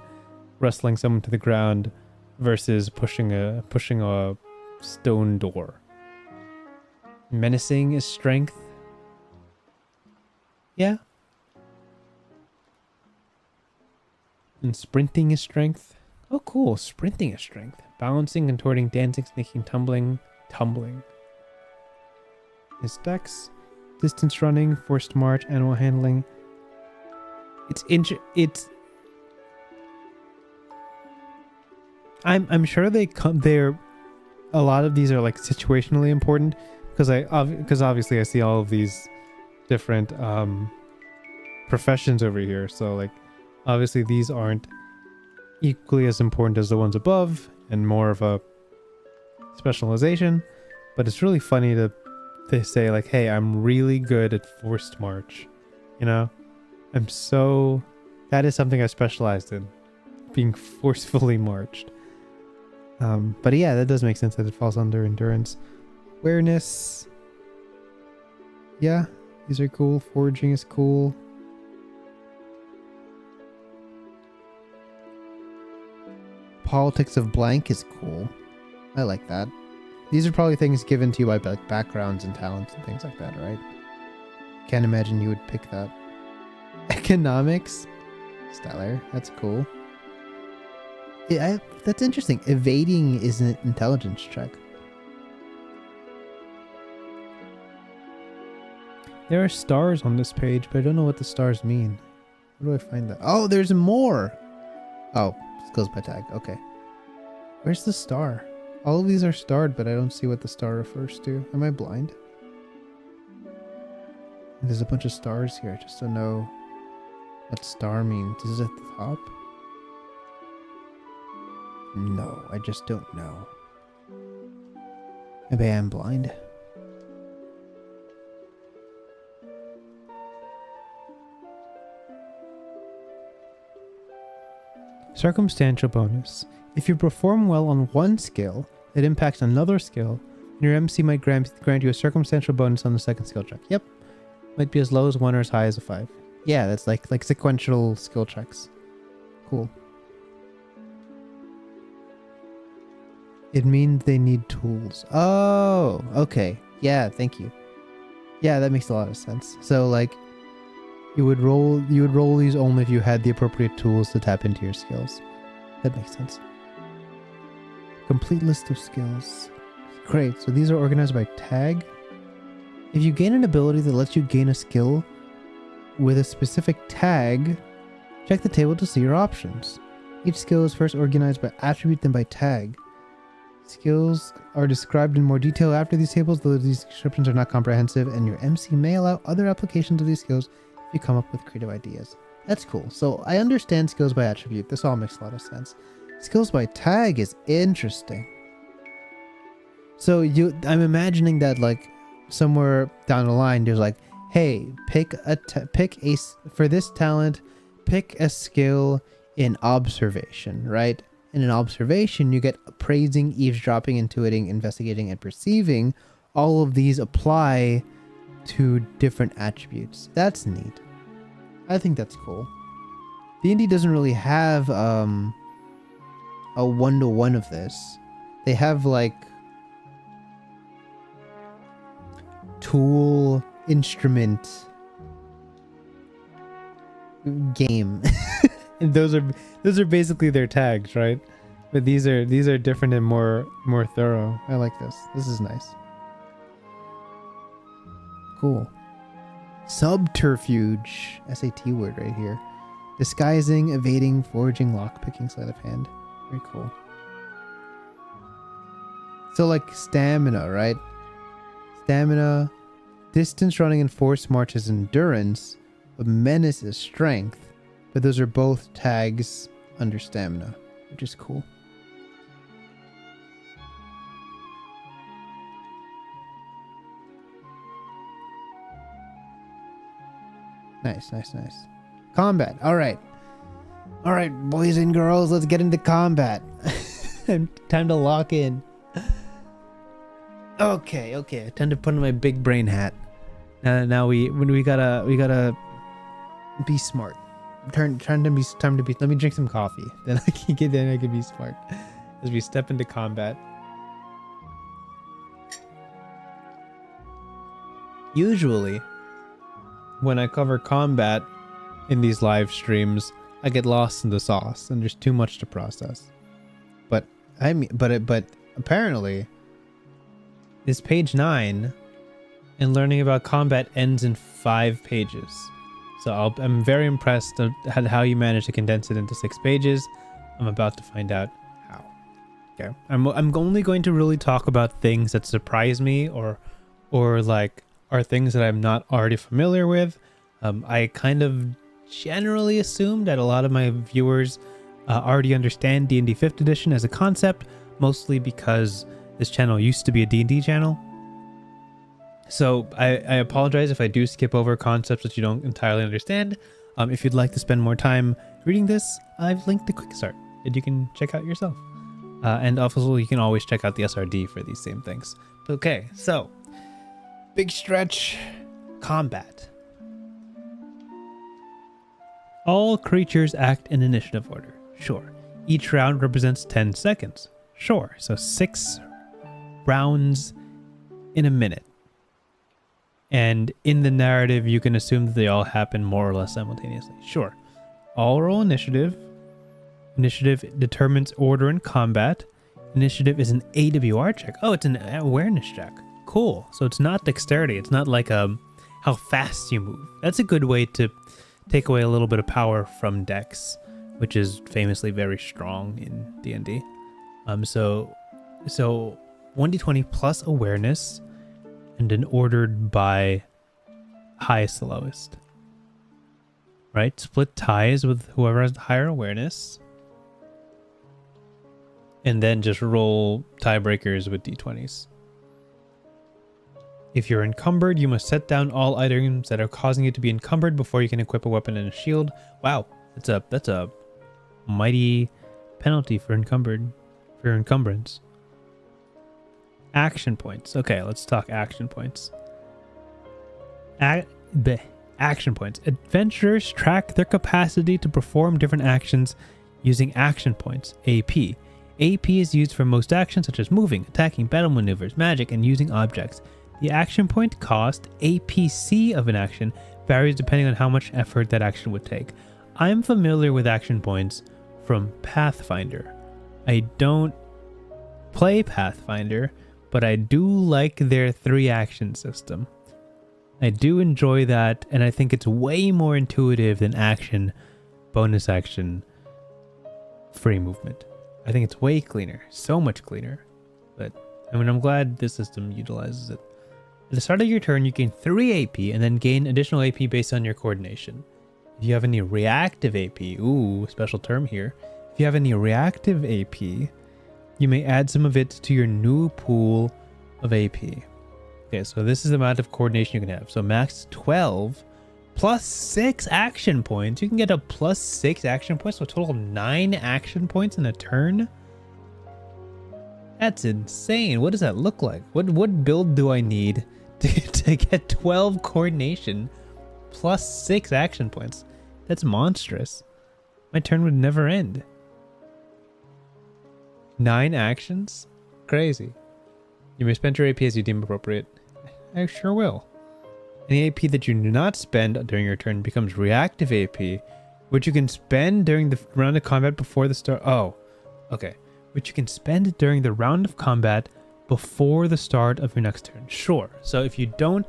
wrestling someone to the ground versus pushing a stone door. Menacing is strength. Yeah. And sprinting is strength. Oh, cool. Sprinting is strength. Balancing, contorting, dancing, sneaking, tumbling is dex. Distance running, forced march, animal handling. I'm sure they're a lot of these are like situationally important, because obviously I see all of these different professions over here, so like obviously these aren't equally as important as the ones above and more of a specialization, but it's really funny to say like, hey, I'm really good at forced march, you know? That is something I specialized in, being forcefully marched. But yeah, that does make sense that it falls under endurance. Awareness. Yeah, these are cool. Foraging is cool. Politics of blank is cool. I like that. These are probably things given to you by like backgrounds and talents and things like that, right? Can't imagine you would pick that. Economics. Stellar. That's cool. Yeah, that's interesting. Evading is an intelligence check. There are stars on this page, but I don't know what the stars mean. Where do I find that? Oh, there's more. Oh, skills by tag. Okay. Where's the star? All of these are starred, but I don't see what the star refers to. Am I blind? There's a bunch of stars here. I just don't know what star means. Is it at the top? No, I just don't know. Maybe I am blind. Circumstantial bonus. If you perform well on one skill that impacts another skill, your MC might grant you a circumstantial bonus on the second skill check. Yep. Might be as low as 1 or as high as a 5. Yeah, that's like sequential skill checks. Cool. It means they need tools. Oh, okay. Yeah, thank you. Yeah, that makes a lot of sense. So like you would roll these only if you had the appropriate tools to tap into your skills. That makes sense. Complete list of skills. Great. So these are organized by tag. If you gain an ability that lets you gain a skill with a specific tag, check the table to see your options. Each skill is first organized by attribute, then by tag. Skills are described in more detail after these tables, though these descriptions are not comprehensive, and your MC may allow other applications of these skills if you come up with creative ideas. That's cool. So I understand skills by attribute. This all makes a lot of sense. Skills by tag is interesting. So I'm imagining that like somewhere down the line, there's like, hey, for this talent, pick a skill in observation, right? And in observation, you get appraising, eavesdropping, intuiting, investigating, and perceiving. All of these apply to different attributes. That's neat. I think that's cool. D&D doesn't really have a one-to-one of this. They have like tool, instrument, game. And those are basically their tags, right? But these are different and more thorough. I like this. This is nice. Cool. Subterfuge. SAT word right here. Disguising, evading, foraging, lockpicking, sleight of hand. Very cool. So like stamina, right? Stamina, distance running and force march is endurance, but menace is strength. But those are both tags under stamina, which is cool. Nice, nice, nice. Combat. All right, boys and girls, let's get into combat. Time to lock in. Okay. Time to put on my big brain hat. Now we gotta be smart. Time to be. Let me drink some coffee. Then I can be smart as we step into combat. Usually, when I cover combat in these live streams, I get lost in the sauce and there's too much to process. But apparently, this page 9 and learning about combat ends in 5 pages. So I'm very impressed at how you managed to condense it into 6 pages. I'm about to find out how. Okay. I'm only going to really talk about things that surprise me or like are things that I'm not already familiar with. I kind of generally assume that a lot of my viewers already understand D&D 5th edition as a concept, mostly because this channel used to be a D&D channel. So I apologize if I do skip over concepts that you don't entirely understand. If you'd like to spend more time reading this, I've linked the Quickstart that you can check out yourself. And also you can always check out the SRD for these same things. Okay, so big stretch combat. All creatures act in initiative order. Sure. Each round represents 10 seconds. Sure. So 6 rounds in a minute. And in the narrative, you can assume that they all happen more or less simultaneously. Sure. All roll initiative. Initiative determines order in combat. Initiative is an AWR check. Oh, it's an awareness check. Cool. So it's not dexterity. It's not like how fast you move. That's a good way to take away a little bit of power from dex, which is famously very strong in D&D. So 1d20 plus awareness, and then ordered by highest to lowest. Right? Split ties with whoever has higher awareness. And then just roll tiebreakers with d20s. If you're encumbered, you must set down all items that are causing you to be encumbered before you can equip a weapon and a shield. Wow, that's a mighty penalty for encumbrance. Action points. Okay, let's talk action points. Action points. Adventurers track their capacity to perform different actions using action points, AP. AP is used for most actions such as moving, attacking, battle maneuvers, magic, and using objects. The action point cost, APC of an action, varies depending on how much effort that action would take. I'm familiar with action points from Pathfinder. I don't play Pathfinder, but I do like their 3-action system. I do enjoy that, and I think it's way more intuitive than action, bonus action, free movement. I think it's way cleaner, so much cleaner. But I mean, I'm glad this system utilizes it. At the start of your turn, you gain 3 AP and then gain additional AP based on your coordination. If you have any reactive AP, ooh, special term here. If you have any reactive AP, you may add some of it to your new pool of AP. Okay, so this is the amount of coordination you can have. So max 12 plus 6 action points. You can get a plus 6 action points, so a total of 9 action points in a turn. That's insane. What does that look like? What build do I need to get 12 coordination plus 6 action points? That's monstrous. My turn would never end. 9 actions? Crazy. You may spend your AP as you deem appropriate. I sure will. Any AP that you do not spend during your turn becomes reactive AP, which you can spend during the round of combat before the start. Oh, okay. Which you can spend during the round of combat before the start of your next turn. Sure. So if you don't,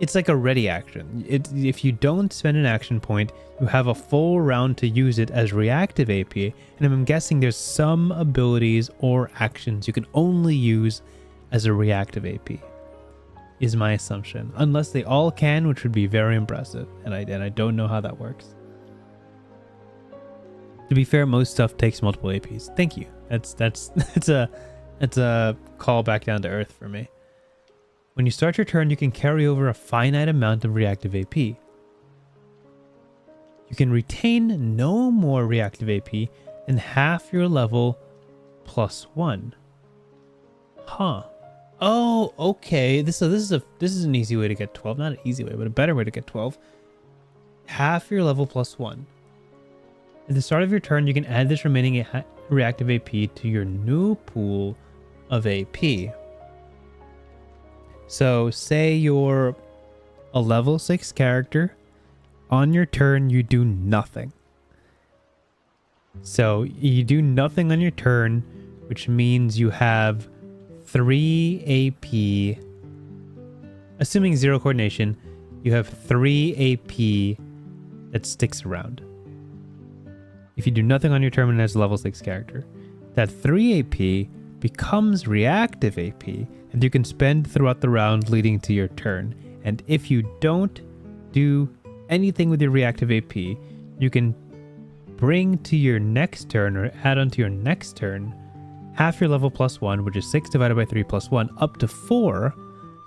it's like a ready action. If you don't spend an action point, you have a full round to use it as reactive AP. And I'm guessing there's some abilities or actions you can only use as a reactive AP. Is my assumption. Unless they all can, which would be very impressive. And I don't know how that works. To be fair, most stuff takes multiple APs. Thank you. It's a call back down to earth for me. When you start your turn, you can carry over a finite amount of reactive AP. You can retain no more reactive AP than half your level plus 1. Huh. Oh, okay. This is an easy way to get 12. Not an easy way, but a better way to get 12. Half your level plus 1. At the start of your turn, you can add this remaining reactive AP to your new pool of AP. So, say you're a level 6 character. On your turn, you do nothing. So, you do nothing on your turn, which means you have 3 AP. Assuming 0 coordination, you have 3 AP that sticks around. If you do nothing on your turn as a level 6 character, that 3 AP becomes reactive AP, and you can spend throughout the round leading to your turn. And if you don't do anything with your reactive AP, you can bring to your next turn or add on to your next turn half your level plus 1, which is 6 divided by 3 plus 1, up to 4.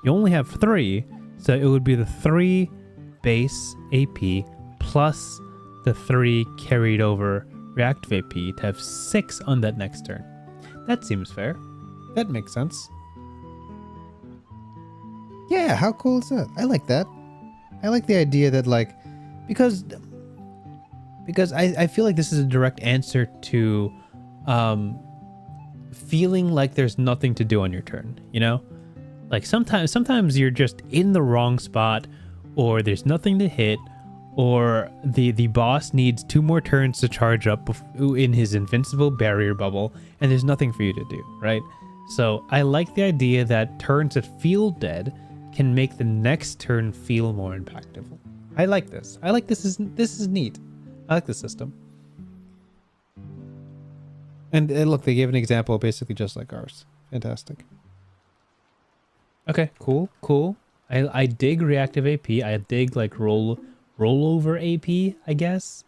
You only have 3, so it would be the 3 base AP plus the 3 carried over reactive AP to have 6 on that next turn. That seems fair. That makes sense. Yeah, how cool is that? I like that. I like the idea that, like, because I feel like this is a direct answer to feeling like there's nothing to do on your turn, you know? Like sometimes you're just in the wrong spot, or there's nothing to hit, or the boss needs 2 more turns to charge up in his invincible barrier bubble, and there's nothing for you to do, right? So I like the idea that turns that feel dead can make the next turn feel more impactful. I like this. I like this is neat. I like the system. And look, they gave an example basically just like ours. Fantastic. Okay, cool. I dig reactive AP. I dig like rollover AP, I guess.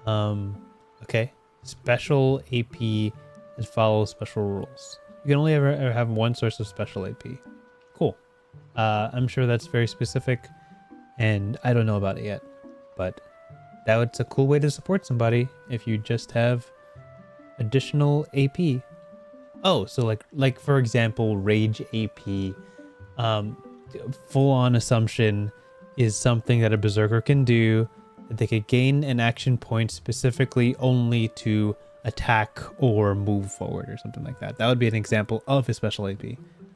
Okay. Special AP that follows special rules. You can only ever have one source of special AP. Cool. I'm sure that's very specific, and I don't know about it yet, but that's a cool way to support somebody if you just have additional AP. Oh, so like for example, rage AP, full-on assumption is something that a berserker can do. They could gain an action point specifically only to attack or move forward or something like that. That would be an example of a special AP.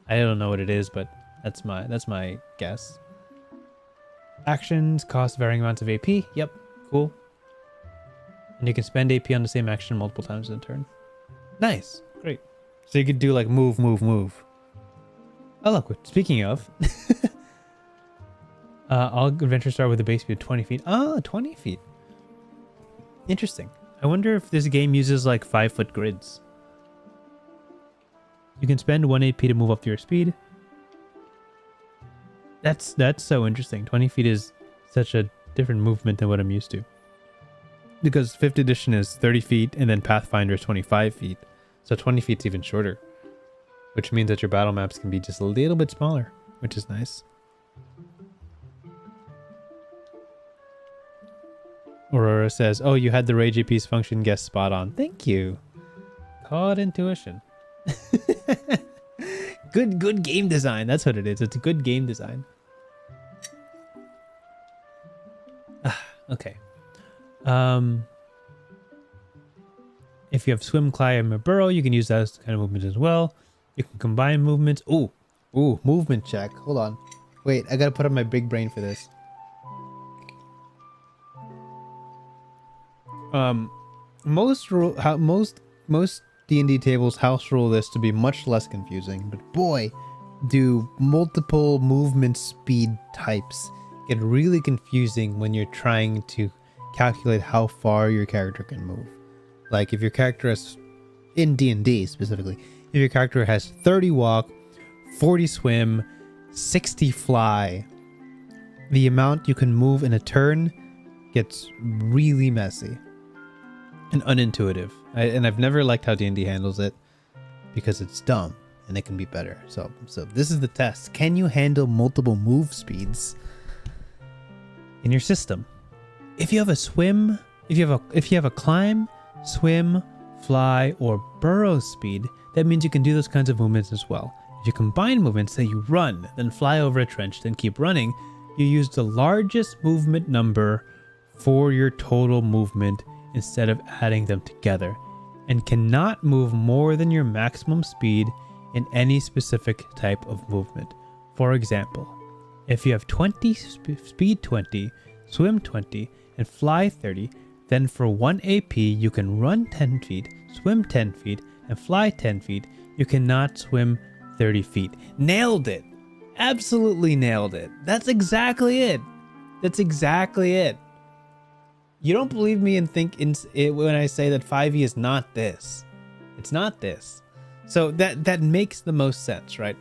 I don't know what it is, but that's my guess. Actions cost varying amounts of AP. Yep, cool. And you can spend AP on the same action multiple times in a turn. Nice, great. So you could do like move. Oh look, speaking of, all adventures start with a base speed of 20 feet. Oh, 20 feet. Interesting. I wonder if this game uses like 5-foot grids. You can spend 1 AP to move up to your speed. That's so interesting. 20 feet is such a different movement than what I'm used to. Because 5th edition is 30 feet and then Pathfinder is 25 feet. So 20 feet's even shorter. Which means that your battle maps can be just a little bit smaller, which is nice. Aurora says, oh, you had the Rage AP's function guess spot on. Thank you. Called intuition. Good game design. That's what it is. It's a good game design. Okay. If you have swim, climb, or burrow, you can use that as kind of movement as well. You can combine movements. Ooh, movement check. Hold on. Wait, I gotta put on my big brain for this. Most D&D tables house rule this to be much less confusing, but boy, do multiple movement speed types get really confusing when you're trying to calculate how far your character can move. Like if your character has, in D&D specifically, if your character has 30 walk, 40 swim, 60 fly, the amount you can move in a turn gets really messy and unintuitive. And I've never liked how D&D handles it because it's dumb and it can be better. So this is the test. Can you handle multiple move speeds in your system? If you have a swim, if you have a climb, swim, fly, or burrow speed, that means you can do those kinds of movements as well. If you combine movements, say you run, then fly over a trench, then keep running, you use the largest movement number for your total movement instead of adding them together, and cannot move more than your maximum speed in any specific type of movement. For example, if you have 20 speed 20, swim 20, and fly 30, then for 1 AP you can run 10 feet, swim 10 feet, and fly 10 feet. You cannot swim 30 feet. Nailed it. Absolutely nailed it. That's exactly it. That's exactly it. You don't believe me and think when I say that 5e is not this. It's not this. So that makes the most sense, right?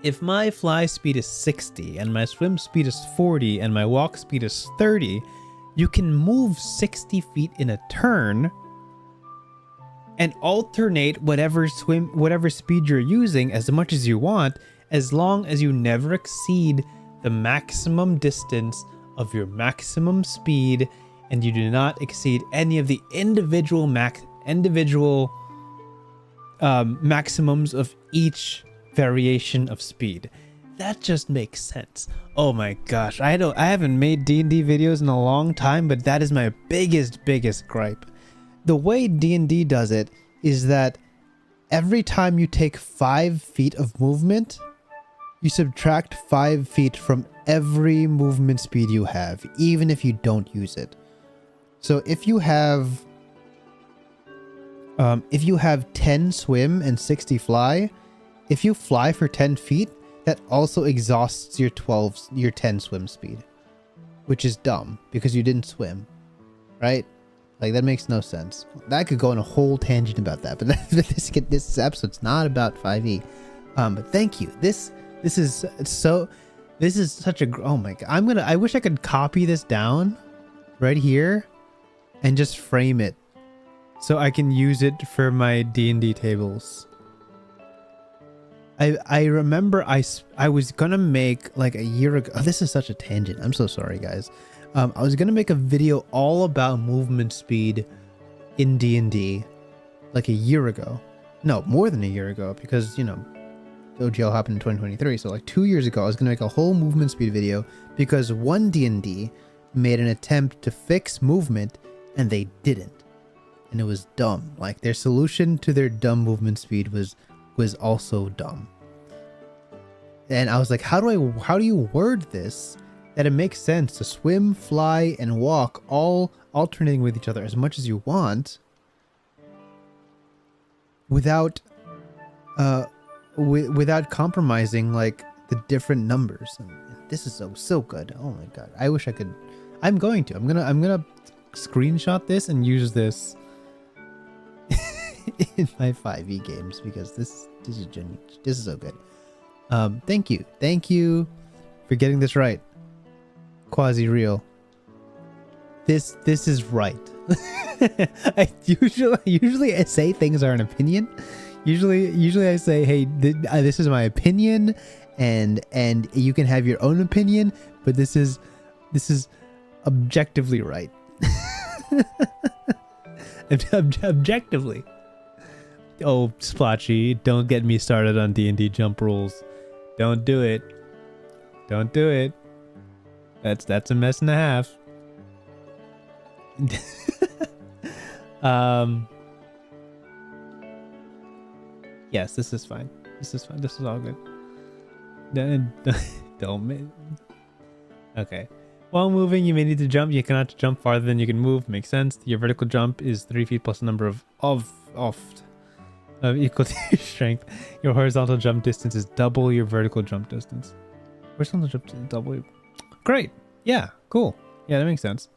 If my fly speed is 60 and my swim speed is 40 and my walk speed is 30, you can move 60 feet in a turn and alternate whatever speed you're using as much as you want, as long as you never exceed the maximum distance of your maximum speed and you do not exceed any of the individual maximums of each variation of speed. That just makes sense. Oh my gosh, I haven't made D&D videos in a long time, but that is my biggest gripe. The way D&D does it is that every time you take 5 feet of movement, you subtract 5 feet from every movement speed you have, even if you don't use it. So if you have 10 swim and 60 fly, if you fly for 10 feet, that also exhausts your 10 swim speed, which is dumb because you didn't swim, right? Like, that makes no sense. That could go on a whole tangent about that, but this episode's not about 5e. But thank you. This is such a, oh my god. I wish I could copy this down right here and just frame it so I can use it for my D&D tables. I remember I was gonna make, like, a year ago. Oh, this is such a tangent. I'm so sorry, guys. I was gonna make a video all about movement speed in D&D like a year ago. No, more than a year ago, because, you know, OGL happened in 2023. So like 2 years ago, I was gonna make a whole movement speed video because oneD&D made an attempt to fix movement and they didn't. And it was dumb. Like, their solution to their dumb movement speed was also dumb. And I was like, how do you word this that it makes sense to swim, fly, and walk all alternating with each other as much as you want without without compromising like the different numbers. And this is so good. Oh my god. I wish I could. I'm gonna screenshot this and use this in my 5e games because this is so good. Thank you for getting this right. Quasi real. This is right. I usually I say things are an opinion. Usually I say, hey, this is my opinion, and you can have your own opinion, but this is objectively right. Objectively. Oh, Splotchy, don't get me started on D&D jump rules. Don't do it. Don't do it. That's a mess and a half. Yes, this is fine. This is fine. This is all good. Don't. Okay. While moving, you may need to jump. You cannot jump farther than you can move. Makes sense. Your vertical jump is 3 feet plus a number of equal to your strength. Your horizontal jump distance is double your vertical jump distance. Horizontal jump is double. Great. Yeah. Cool. Yeah, that makes sense.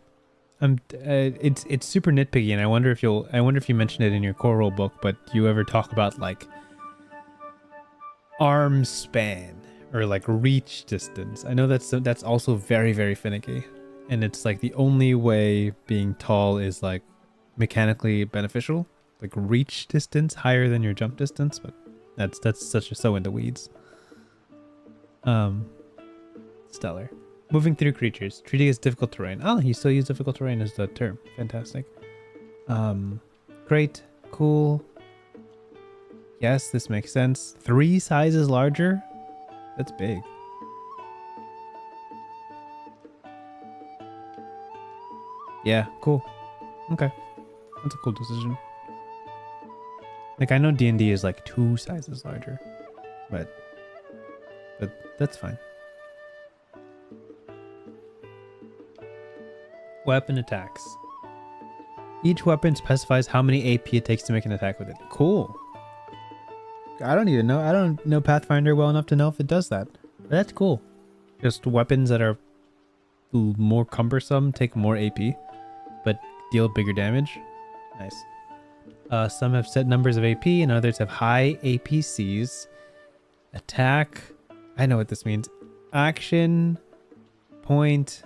It's super nitpicky, and I wonder if you mention it in your core rule book, but do you ever talk about like arm span or like reach distance? I know that's also very, very finicky, and it's like the only way being tall is like mechanically beneficial, like reach distance higher than your jump distance, but that's so in the weeds. Stellar. Moving through creatures, treating as difficult terrain. Oh, you still use difficult terrain as the term. Fantastic. Great. Cool. Yes, this makes sense. 3 sizes larger? That's big. Yeah, cool. Okay. That's a cool decision. Like, I know D&D is like 2 sizes larger, but that's fine. Weapon attacks. Each weapon specifies how many AP it takes to make an attack with it. Cool. I don't even know. I don't know Pathfinder well enough to know if it does that. But that's cool. Just weapons that are more cumbersome take more AP, but deal bigger damage. Nice. Some have set numbers of AP and others have high APCs. Attack. I know what this means. Action. Point.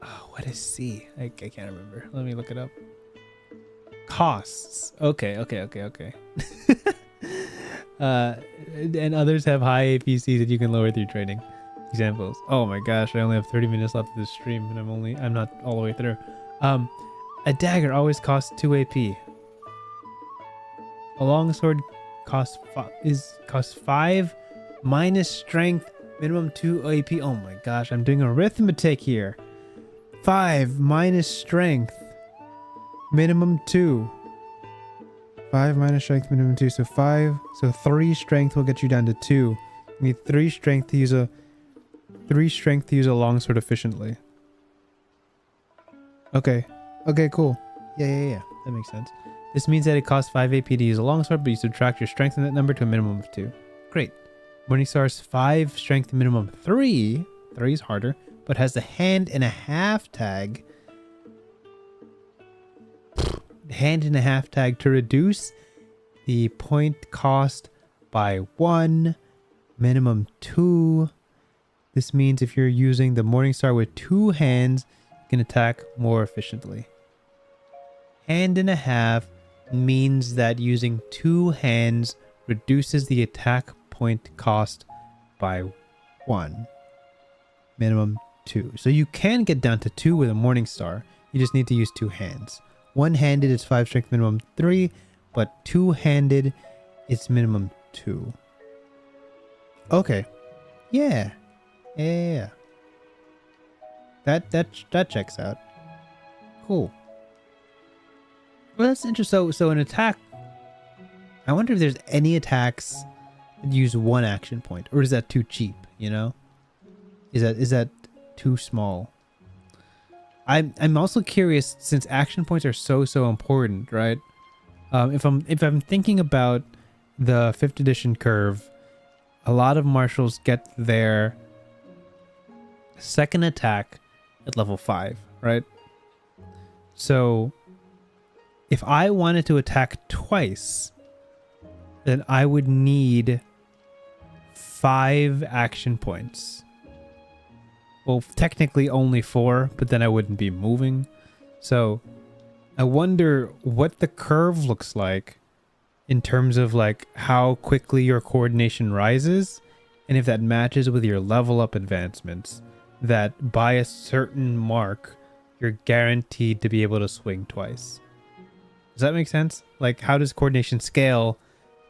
Oh, what is C? I can't remember. Let me look it up. Costs. Okay. And others have high APCs that you can lower through training. Examples. Oh my gosh, I only have 30 minutes left of this stream, and I'm not all the way through. A dagger always costs 2 AP. A longsword costs 5 minus strength, minimum 2 AP. Oh my gosh, I'm doing arithmetic here. 5 minus strength, minimum 2. 5 minus strength, minimum 2. So 3 strength will get you down to 2. You need 3 strength to use a longsword efficiently. Okay, cool. Yeah. That makes sense. This means that it costs 5 AP to use a longsword, but you subtract your strength in that number to a minimum of 2. Great. Morningstar's 5 strength minimum 3. 3 is harder, but has the hand and a half tag. Hand and a half tag to reduce the point cost by 1, minimum 2. This means if you're using the Morningstar with 2 hands, you can attack more efficiently. Hand and a half means that using 2 hands reduces the attack point cost by 1, minimum 2. So you can get down to 2 with a Morningstar. You just need to use 2 hands. One-handed is 5 strength, minimum 3, but two-handed is minimum 2. Okay. Yeah. That checks out. Cool. Well, that's interesting. So an attack. I wonder if there's any attacks that use 1 action point, or is that too cheap? You know, is that too small? I'm also curious, since action points are so important, right? If I'm thinking about the 5th edition curve, a lot of marshals get their second attack at level 5, right? So if I wanted to attack twice, then I would need 5 action points. Well, technically only 4, but then I wouldn't be moving. So I wonder what the curve looks like in terms of like how quickly your coordination rises, and if that matches with your level up advancements, that by a certain mark you're guaranteed to be able to swing twice. Does that make sense? Like, how does coordination scale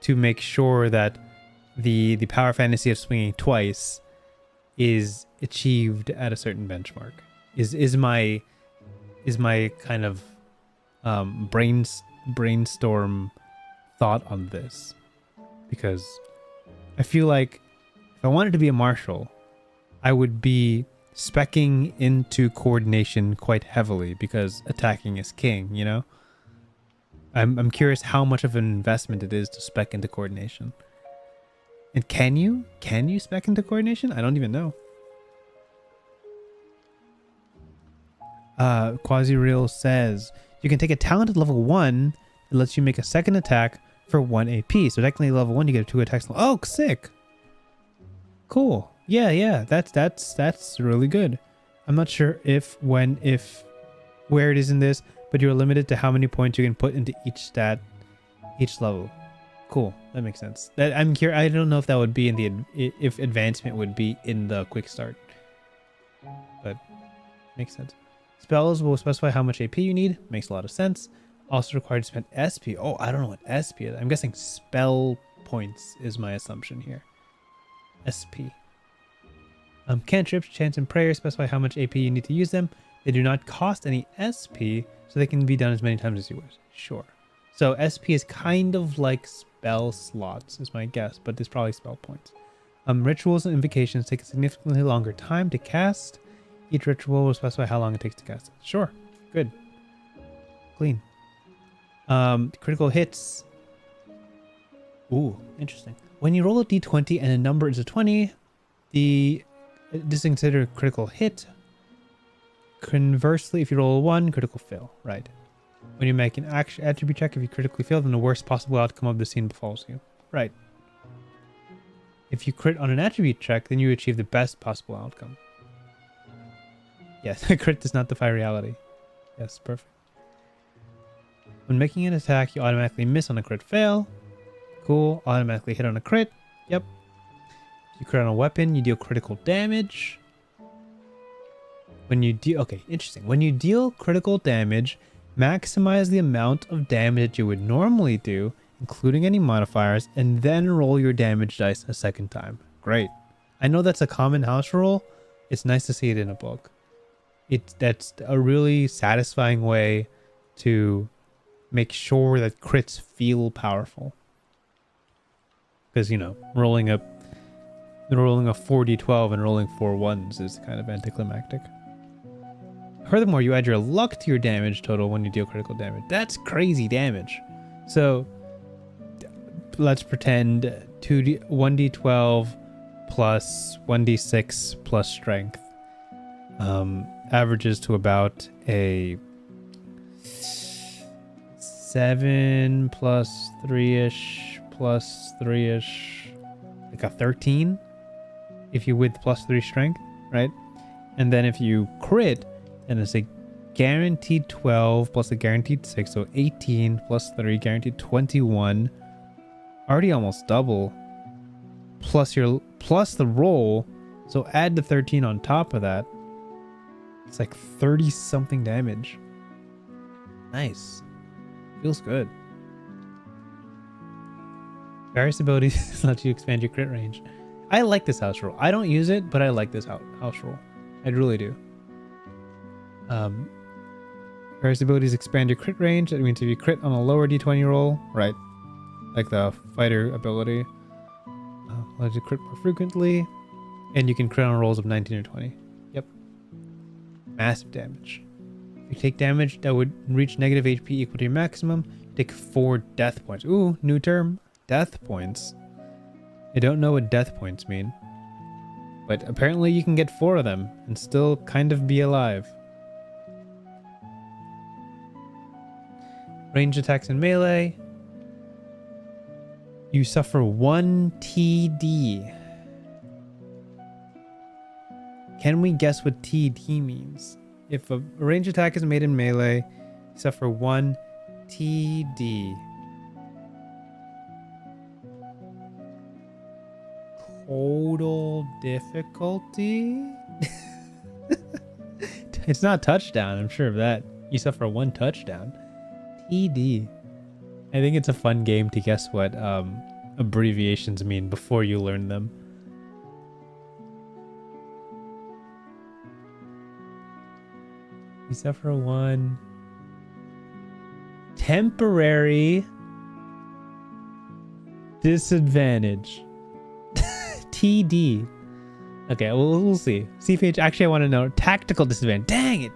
to make sure that the power fantasy of swinging twice is achieved at a certain benchmark? Is my kind of brainstorm thought on this, because I feel like if I wanted to be a marshal, I would be speccing into coordination quite heavily, because attacking is king, you know? I'm curious how much of an investment it is to spec into coordination. And can you spec into coordination? I don't even know. Quasi-Real says you can take a talent at level 1 that lets you make a second attack for 1 AP. So technically level 1 you get 2 attacks. Oh, sick. Cool. Yeah, that's really good. I'm not sure where it is in this, but you're limited to how many points you can put into each stat, each level. Cool, that makes sense. I'm curious. I don't know if that would be if advancement would be in the Quickstart, but makes sense. Spells will specify how much AP you need. Makes a lot of sense. Also required to spend SP. Oh, I don't know what SP is. I'm guessing spell points is my assumption here. SP. Cantrips, chants, and prayers specify how much AP you need to use them. They do not cost any SP, so they can be done as many times as you wish. Sure. So SP is kind of like spell slots, is my guess, but there's probably spell points. Rituals and invocations take a significantly longer time to cast. Each ritual will specify how long it takes to cast it. Sure. Good. Clean. Critical hits. Ooh, interesting. When you roll a d20 and a number is a 20, this is considered a critical hit. Conversely, if you roll a 1, critical fail. Right. When you make an attribute check, if you critically fail, then the worst possible outcome of the scene befalls you. Right. If you crit on an attribute check, then you achieve the best possible outcome. Yes, crit does not defy reality. Yes, perfect. When making an attack, you automatically miss on a crit fail. Cool. Automatically hit on a crit. Yep. You crit on a weapon, you deal critical damage. When you deal... Okay, interesting. When you deal critical damage, maximize the amount of damage you would normally do, including any modifiers, and then roll your damage dice a second time. Great. I know that's a common house rule. It's nice to see it in a book. That's a really satisfying way to make sure that crits feel powerful. Because, you know, rolling a 4d12 and rolling 4 1s is kind of anticlimactic. Furthermore, you add your luck to your damage total when you deal critical damage. That's crazy damage. So let's pretend 1d12 plus 1d6 plus strength averages to about a 7 plus 3-ish plus 3-ish, like a 13 if you with plus 3 strength, right? And then if you crit, then it's a guaranteed 12 plus a guaranteed 6, so 18 plus 3 guaranteed 21, already almost double, plus the roll, so add the 13 on top of that. It's like 30 something damage. Nice. Feels good. Various abilities let you expand your crit range. I like this house rule. I don't use it, but I like this house rule. I really do. Various abilities expand your crit range. That means if you crit on a lower d20 roll, right, like the fighter ability, allows you to crit more frequently, and you can crit on rolls of 19 or 20. Yep. Massive damage. If you take damage that would reach negative HP equal to your maximum, take 4 death points. Ooh, new term. Death points. I don't know what death points mean, but apparently you can get 4 of them and still kind of be alive. Range attacks in melee. You suffer 1 TD. Can we guess what TD means? If a range attack is made in melee, you suffer 1 TD. Total difficulty? It's not touchdown, I'm sure of that. You suffer 1 touchdown. TD. I think it's a fun game to guess what abbreviations mean before you learn them. You suffer 1 temporary disadvantage. TD. Okay, we'll see. CPH, actually I want to know. Tactical disadvantage. Dang it.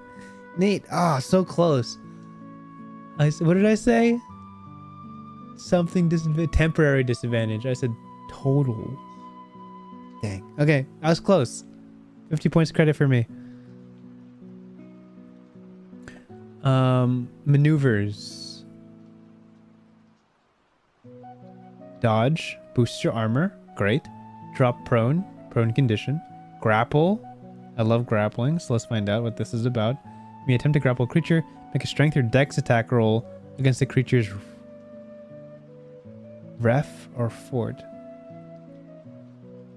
Nate, so close. What did I say? Something temporary disadvantage. I said total. Dang. Okay, I was close. 50 points credit for me. Maneuvers. Dodge. Boosts your armor. Great. Drop prone. Prone condition. Grapple. I love grappling, so let's find out what this is about. You may attempt to grapple a creature. Make a strength or dex attack roll against the creature's ref or fort.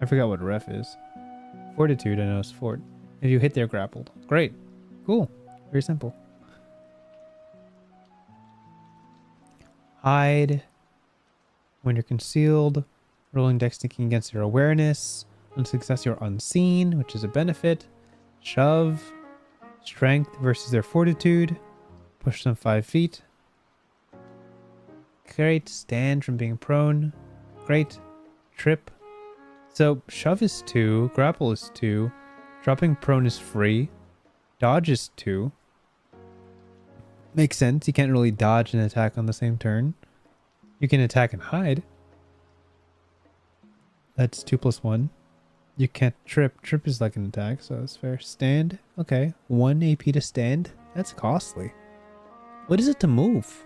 I forgot what ref is. Fortitude, I know is fort. If you hit, they're grappled. Great. Cool. Very simple. Hide. When you're concealed, rolling dex thinking against your awareness. On success, you're unseen, which is a benefit. Shove. Strength versus their fortitude. Push them 5 feet. Great. Stand from being prone. Great. Trip. So shove is 2. Grapple is 2. Dropping prone is free. Dodge is 2. Makes sense. You can't really dodge and attack on the same turn. You can attack and hide. That's 2 plus 1. You can't trip. Trip is like an attack, so that's fair. Stand. Okay. 1 AP to stand. That's costly. What is it to move?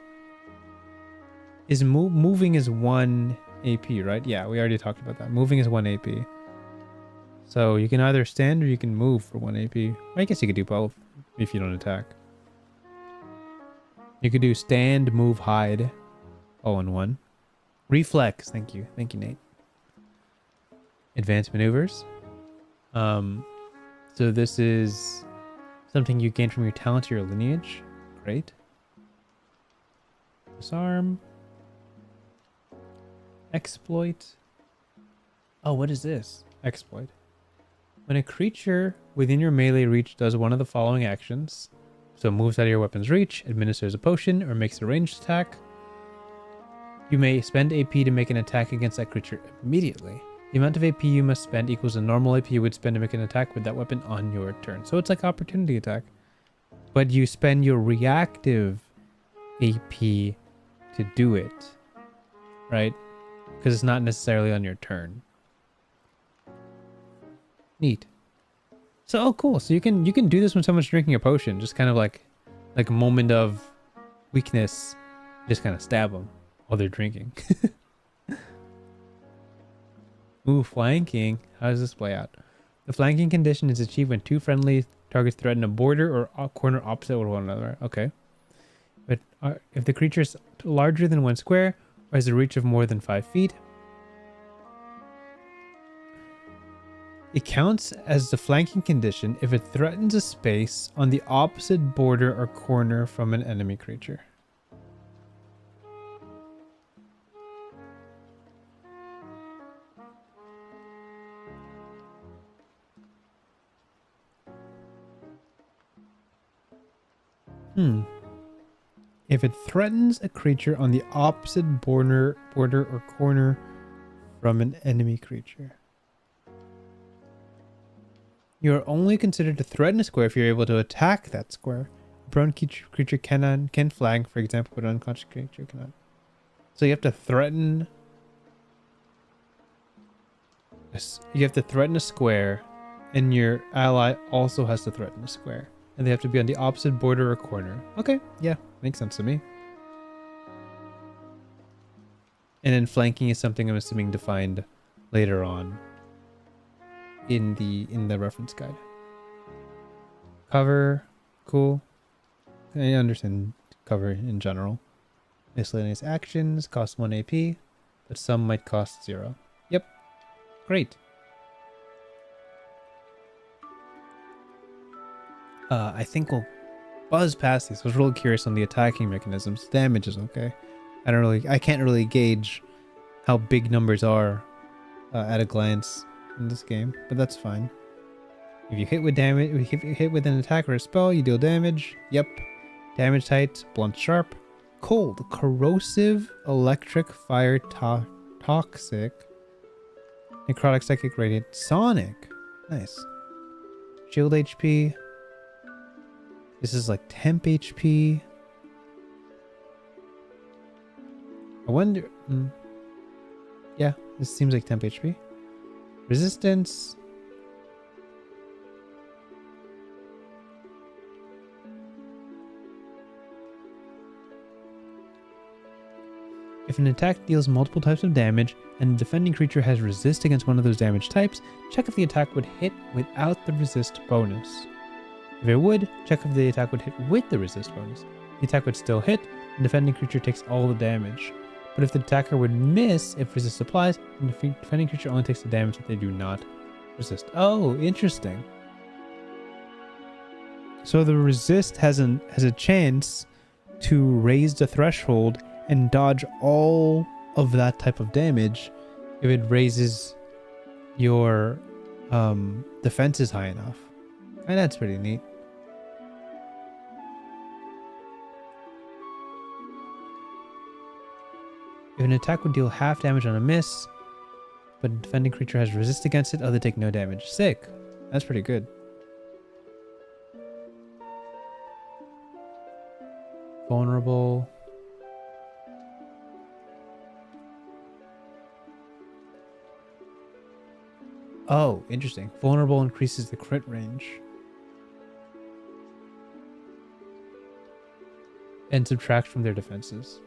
Is moving is 1 AP, right? Yeah, we already talked about that. Moving is 1 AP. So you can either stand or you can move for 1 AP. I guess you could do both if you don't attack. You could do stand, move, hide, all in one. Reflex. Thank you. Thank you, Nate. Advanced maneuvers. So this is something you gain from your talent or your lineage. Great. Disarm. Exploit. Oh, what is this? Exploit. When a creature within your melee reach does one of the following actions, so moves out of your weapon's reach, administers a potion, or makes a ranged attack, you may spend AP to make an attack against that creature immediately. The amount of AP you must spend equals the normal AP you would spend to make an attack with that weapon on your turn. So it's like opportunity attack. But you spend your reactive AP to do it, right? Because it's not necessarily on your turn. Neat. So, oh cool. So you can do this when someone's drinking a potion. Just kind of like a moment of weakness. Just kind of stab them while they're drinking. Ooh, flanking. How does this play out? The flanking condition is achieved when two friendly targets threaten a border or a corner opposite with one another. Okay. But if the creature is larger than 1 square or has a reach of more than 5 feet, it counts as the flanking condition if it threatens a space on the opposite border or corner from an enemy creature. If it threatens a creature on the opposite border or corner from an enemy creature. You are only considered to threaten a square if you're able to attack that square. A prone creature can flank, for example, but an unconscious creature cannot. So you have to threaten. You have to threaten a square, and your ally also has to threaten a square. And they have to be on the opposite border or corner. Okay, yeah, makes sense to me. And then flanking is something I'm assuming defined later on in the reference guide. Cover, cool. I understand cover in general. Miscellaneous actions cost 1 AP, but some might cost 0. Yep, great. I think we'll buzz past these. I was really curious on the attacking mechanisms. Damage is okay. I can't really gauge how big numbers are at a glance in this game, but that's fine. If you hit with damage, if you hit with an attack or a spell, you deal damage. Yep. Damage types: blunt, sharp, cold, corrosive, electric, fire, toxic, necrotic, psychic, radiant, sonic. Nice. Shield HP. This is like temp HP. I wonder. Yeah, this seems like temp HP. Resistance. If an attack deals multiple types of damage and the defending creature has resist against one of those damage types, check if the attack would hit without the resist bonus. If it would, check if the attack would hit with the resist bonus. The attack would still hit, and the defending creature takes all the damage. But if the attacker would miss if resist applies, then the defending creature only takes the damage if they do not resist. Oh, interesting. So the resist has a chance to raise the threshold and dodge all of that type of damage if it raises your defenses high enough. And that's pretty neat. If an attack would deal half damage on a miss, but a defending creature has resist against it, they take no damage. Sick. That's pretty good. Vulnerable. Oh, interesting. Vulnerable increases the crit range. And subtracts from their defenses.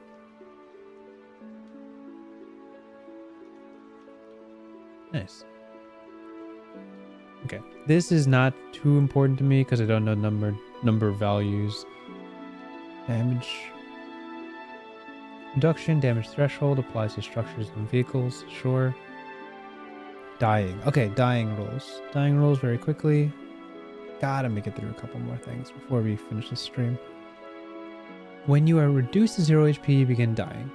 Nice. Okay. This is not too important to me because I don't know number values. Damage. Induction, damage threshold applies to structures and vehicles. Sure. Dying. Okay, dying rolls. Dying rolls very quickly. Gotta make it through a couple more things before we finish the stream. When you are reduced to 0 HP, you begin dying.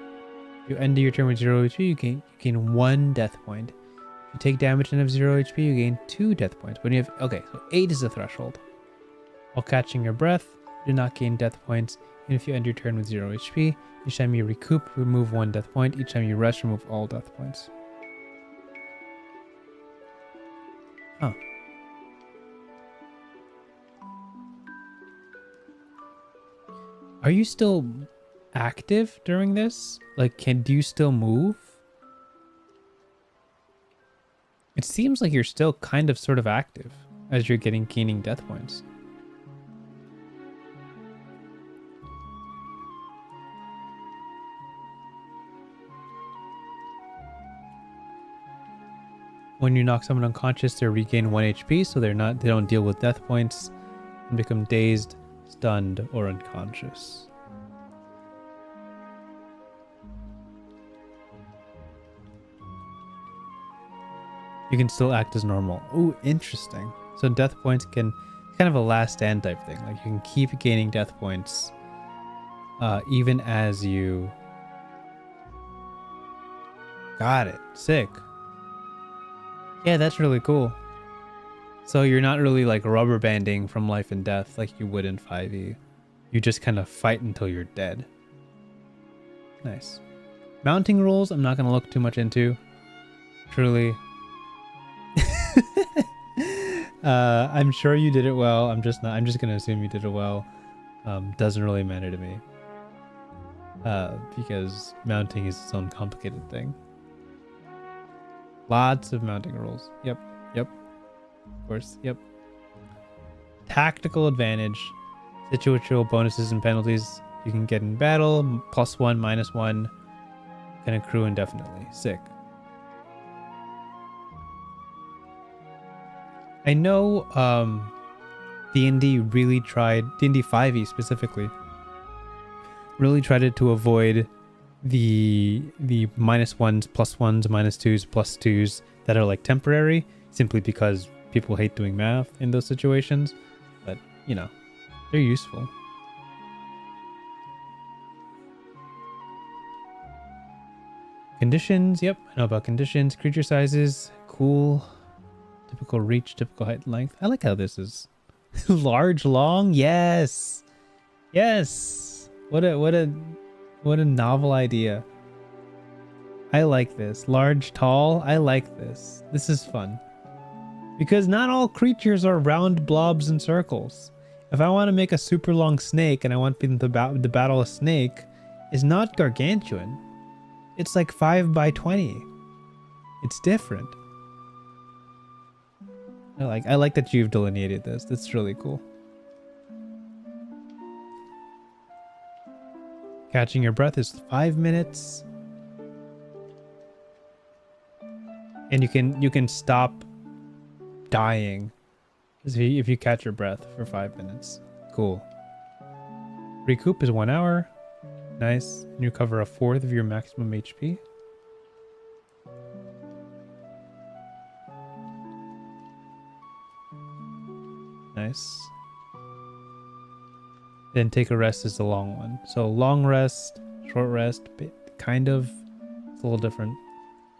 If you end your turn with 0 HP, you gain 1 death point. If you take damage and have 0 HP, you gain 2 death points. When you have, okay, so 8 is the threshold. While catching your breath, you do not gain death points. And if you end your turn with 0 HP, each time you recoup, remove 1 death point. Each time you rest, remove all death points. Huh. Are you still active during this? Like, do you still move? It seems like you're still kind of sort of active as you're gaining death points. When you knock someone unconscious, they regain 1 HP, so they don't deal with death points and become dazed, stunned, or unconscious. You can still act as normal. Ooh, interesting. So death points can kind of a last stand type thing. Like you can keep gaining death points even as you... Got it. Sick. Yeah, that's really cool. So you're not really like rubber banding from life and death like you would in 5e. You just kind of fight until you're dead. Nice. Mounting rules, I'm not going to look too much into. Truly. I'm sure you did it well. I'm just going to assume you did it well. Doesn't really matter to me. Because mounting is its own complicated thing. Lots of mounting rules. Yep. Of course. Yep. Tactical advantage. Situational bonuses and penalties you can get in battle. +1, -1. Can accrue indefinitely. Sick. I know D&D really tried, D&D 5e specifically, really tried to avoid the -1s, +1s, -2s, +2s that are like temporary, simply because people hate doing math in those situations. But, you know, they're useful. Conditions, yep, I know about conditions. Creature sizes, cool. Typical reach, typical height and length. I like how this is. Large, long, yes. Yes. What a novel idea. I like this. Large, tall, I like this. This is fun. Because not all creatures are round blobs and circles. If I want to make a super long snake and I want people to battle a snake, it's not gargantuan. It's like 5 by 20. It's different. I like that you've delineated this. That's really cool. Catching your breath is 5 minutes. And you can stop dying if you catch your breath for 5 minutes. Cool. Recoup is 1 hour. Nice. And you cover 1/4 of your maximum HP. Nice. Then take a rest is the long one. So long rest, short rest, kind of. It's a little different.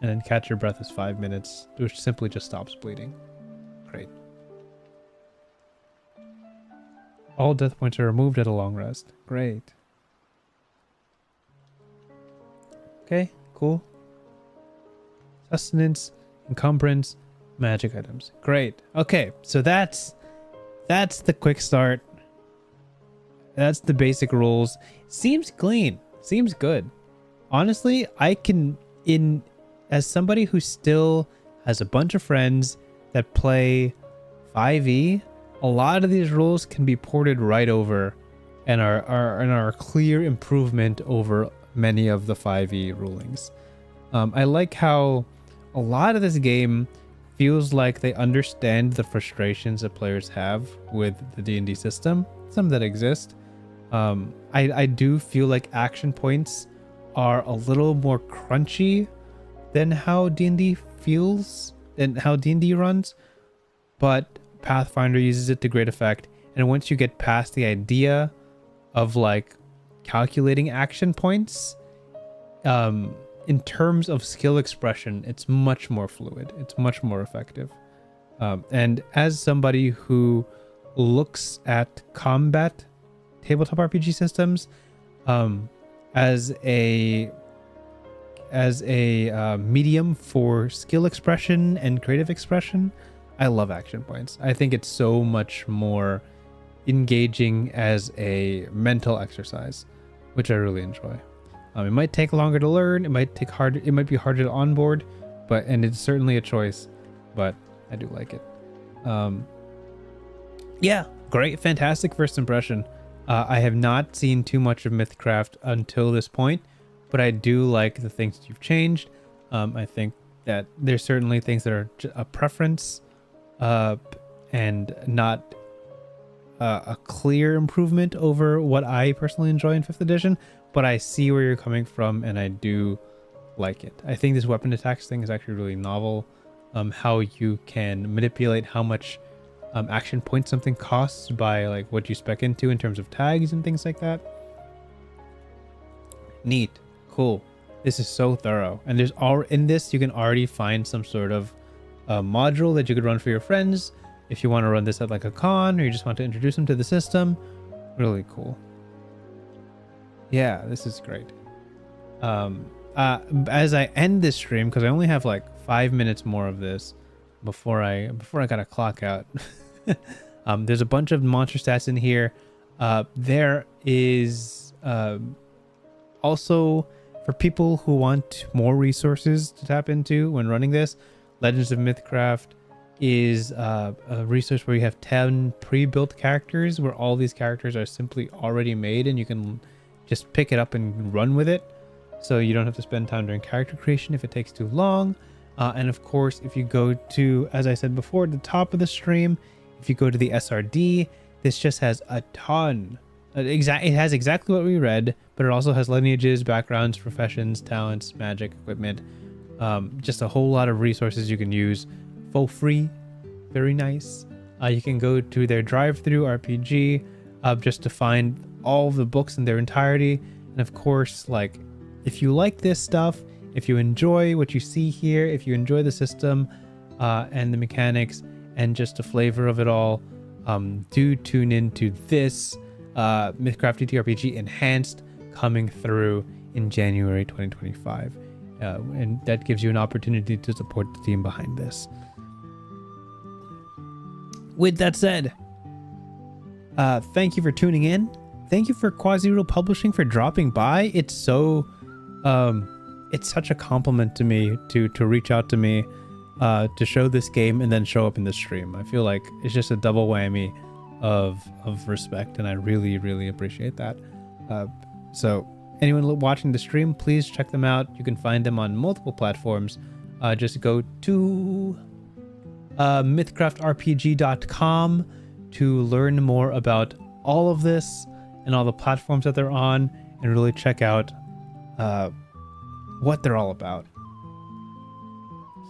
And then catch your breath is 5 minutes, which simply just stops bleeding. Great. All death points are removed at a long rest. Great. Okay, cool. Sustenance, encumbrance, magic items. Great. Okay, so that's the quick start. That's the basic rules. Seems clean. Seems good. Honestly, as somebody who still has a bunch of friends that play 5e, a lot of these rules can be ported right over and are a clear improvement over many of the 5e rulings. I like how a lot of this game feels like they understand the frustrations that players have with the D&D system, some that exist. I do feel like action points are a little more crunchy than how D&D feels and how D&D runs, but Pathfinder uses it to great effect. And once you get past the idea of like calculating action points, in terms of skill expression, it's much more fluid. It's much more effective. And as somebody who looks at combat tabletop RPG systems as a medium for skill expression and creative expression, I love action points. I think it's so much more engaging as a mental exercise, which I really enjoy. It might take longer to learn. It might be harder to onboard, and it's certainly a choice, but I do like it. Yeah, great, fantastic first impression. I have not seen too much of MythCraft until this point, but I do like the things that you've changed. I think that there's certainly things that are a preference, and not a clear improvement over what I personally enjoy in 5th edition, but I see where you're coming from and I do like it. I think this weapon attacks thing is actually really novel. How you can manipulate how much action points something costs by like what you spec into in terms of tags and things like that. Neat. Cool. This is so thorough. And there's all in this, you can already find some sort of module that you could run for your friends if you want to run this at like a con, or you just want to introduce them to the system. Really cool. Yeah, this is great. As I end this stream, because I only have like 5 minutes more of this before I gotta clock out. There's a bunch of monster stats in here. There is also, for people who want more resources to tap into when running this, Legends of MythCraft is a resource where you have 10 pre-built characters where all these characters are simply already made and you can just pick it up and run with it. So you don't have to spend time during character creation if it takes too long. And of course, if you go to, as I said before, at the top of the stream, if you go to the SRD, this just has a ton. It has exactly what we read, but it also has lineages, backgrounds, professions, talents, magic, equipment. Just a whole lot of resources you can use for free. Very nice. You can go to their drive-through RPG just to find all of the books in their entirety. And of course, like, if you like this stuff, if you enjoy what you see here, if you enjoy the system and the mechanics and just the flavor of it all, do tune into this MythCraft TTRPG Enhanced coming through in January 2025. And that gives you an opportunity to support the team behind this. With that said, thank you for tuning in. Thank you for Quasi-Real Publishing for dropping by. It's so, it's such a compliment to me to reach out to me, to show this game and then show up in the stream. I feel like it's just a double whammy of respect, and I really, really appreciate that. So anyone watching the stream, please check them out. You can find them on multiple platforms. Just go to mythcraftrpg.com to learn more about all of this and all the platforms that they're on, and really check out what they're all about.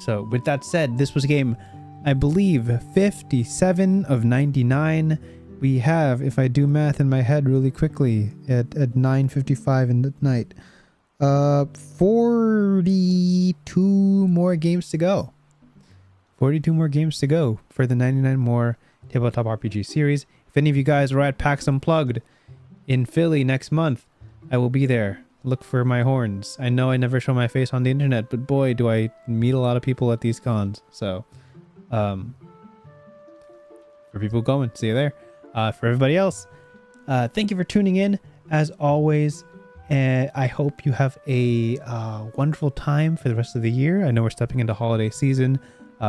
So with that said, this was game, I believe, 57 of 99. We have, if I do math in my head really quickly, at 9:55 in the night, 42 more games to go. 42 more games to go for the 99 more tabletop RPG series. If any of you guys are at PAX Unplugged in Philly next month, I will be there. Look for my horns. I know I never show my face on the internet, but boy, do I meet a lot of people at these cons. So, for people going, see you there. For everybody else, thank you for tuning in. As always, I hope you have a wonderful time for the rest of the year. I know we're stepping into holiday season.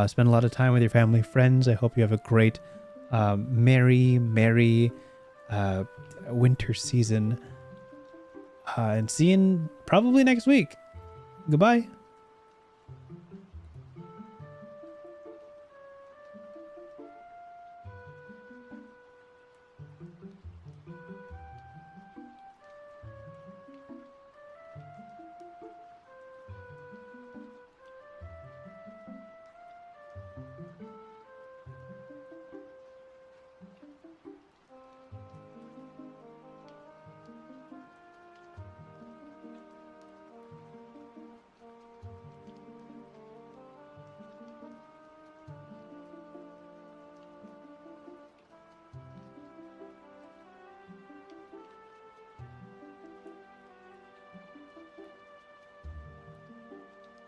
Spend a lot of time with your family, friends. I hope you have a great, merry winter season. And see you probably next week. Goodbye.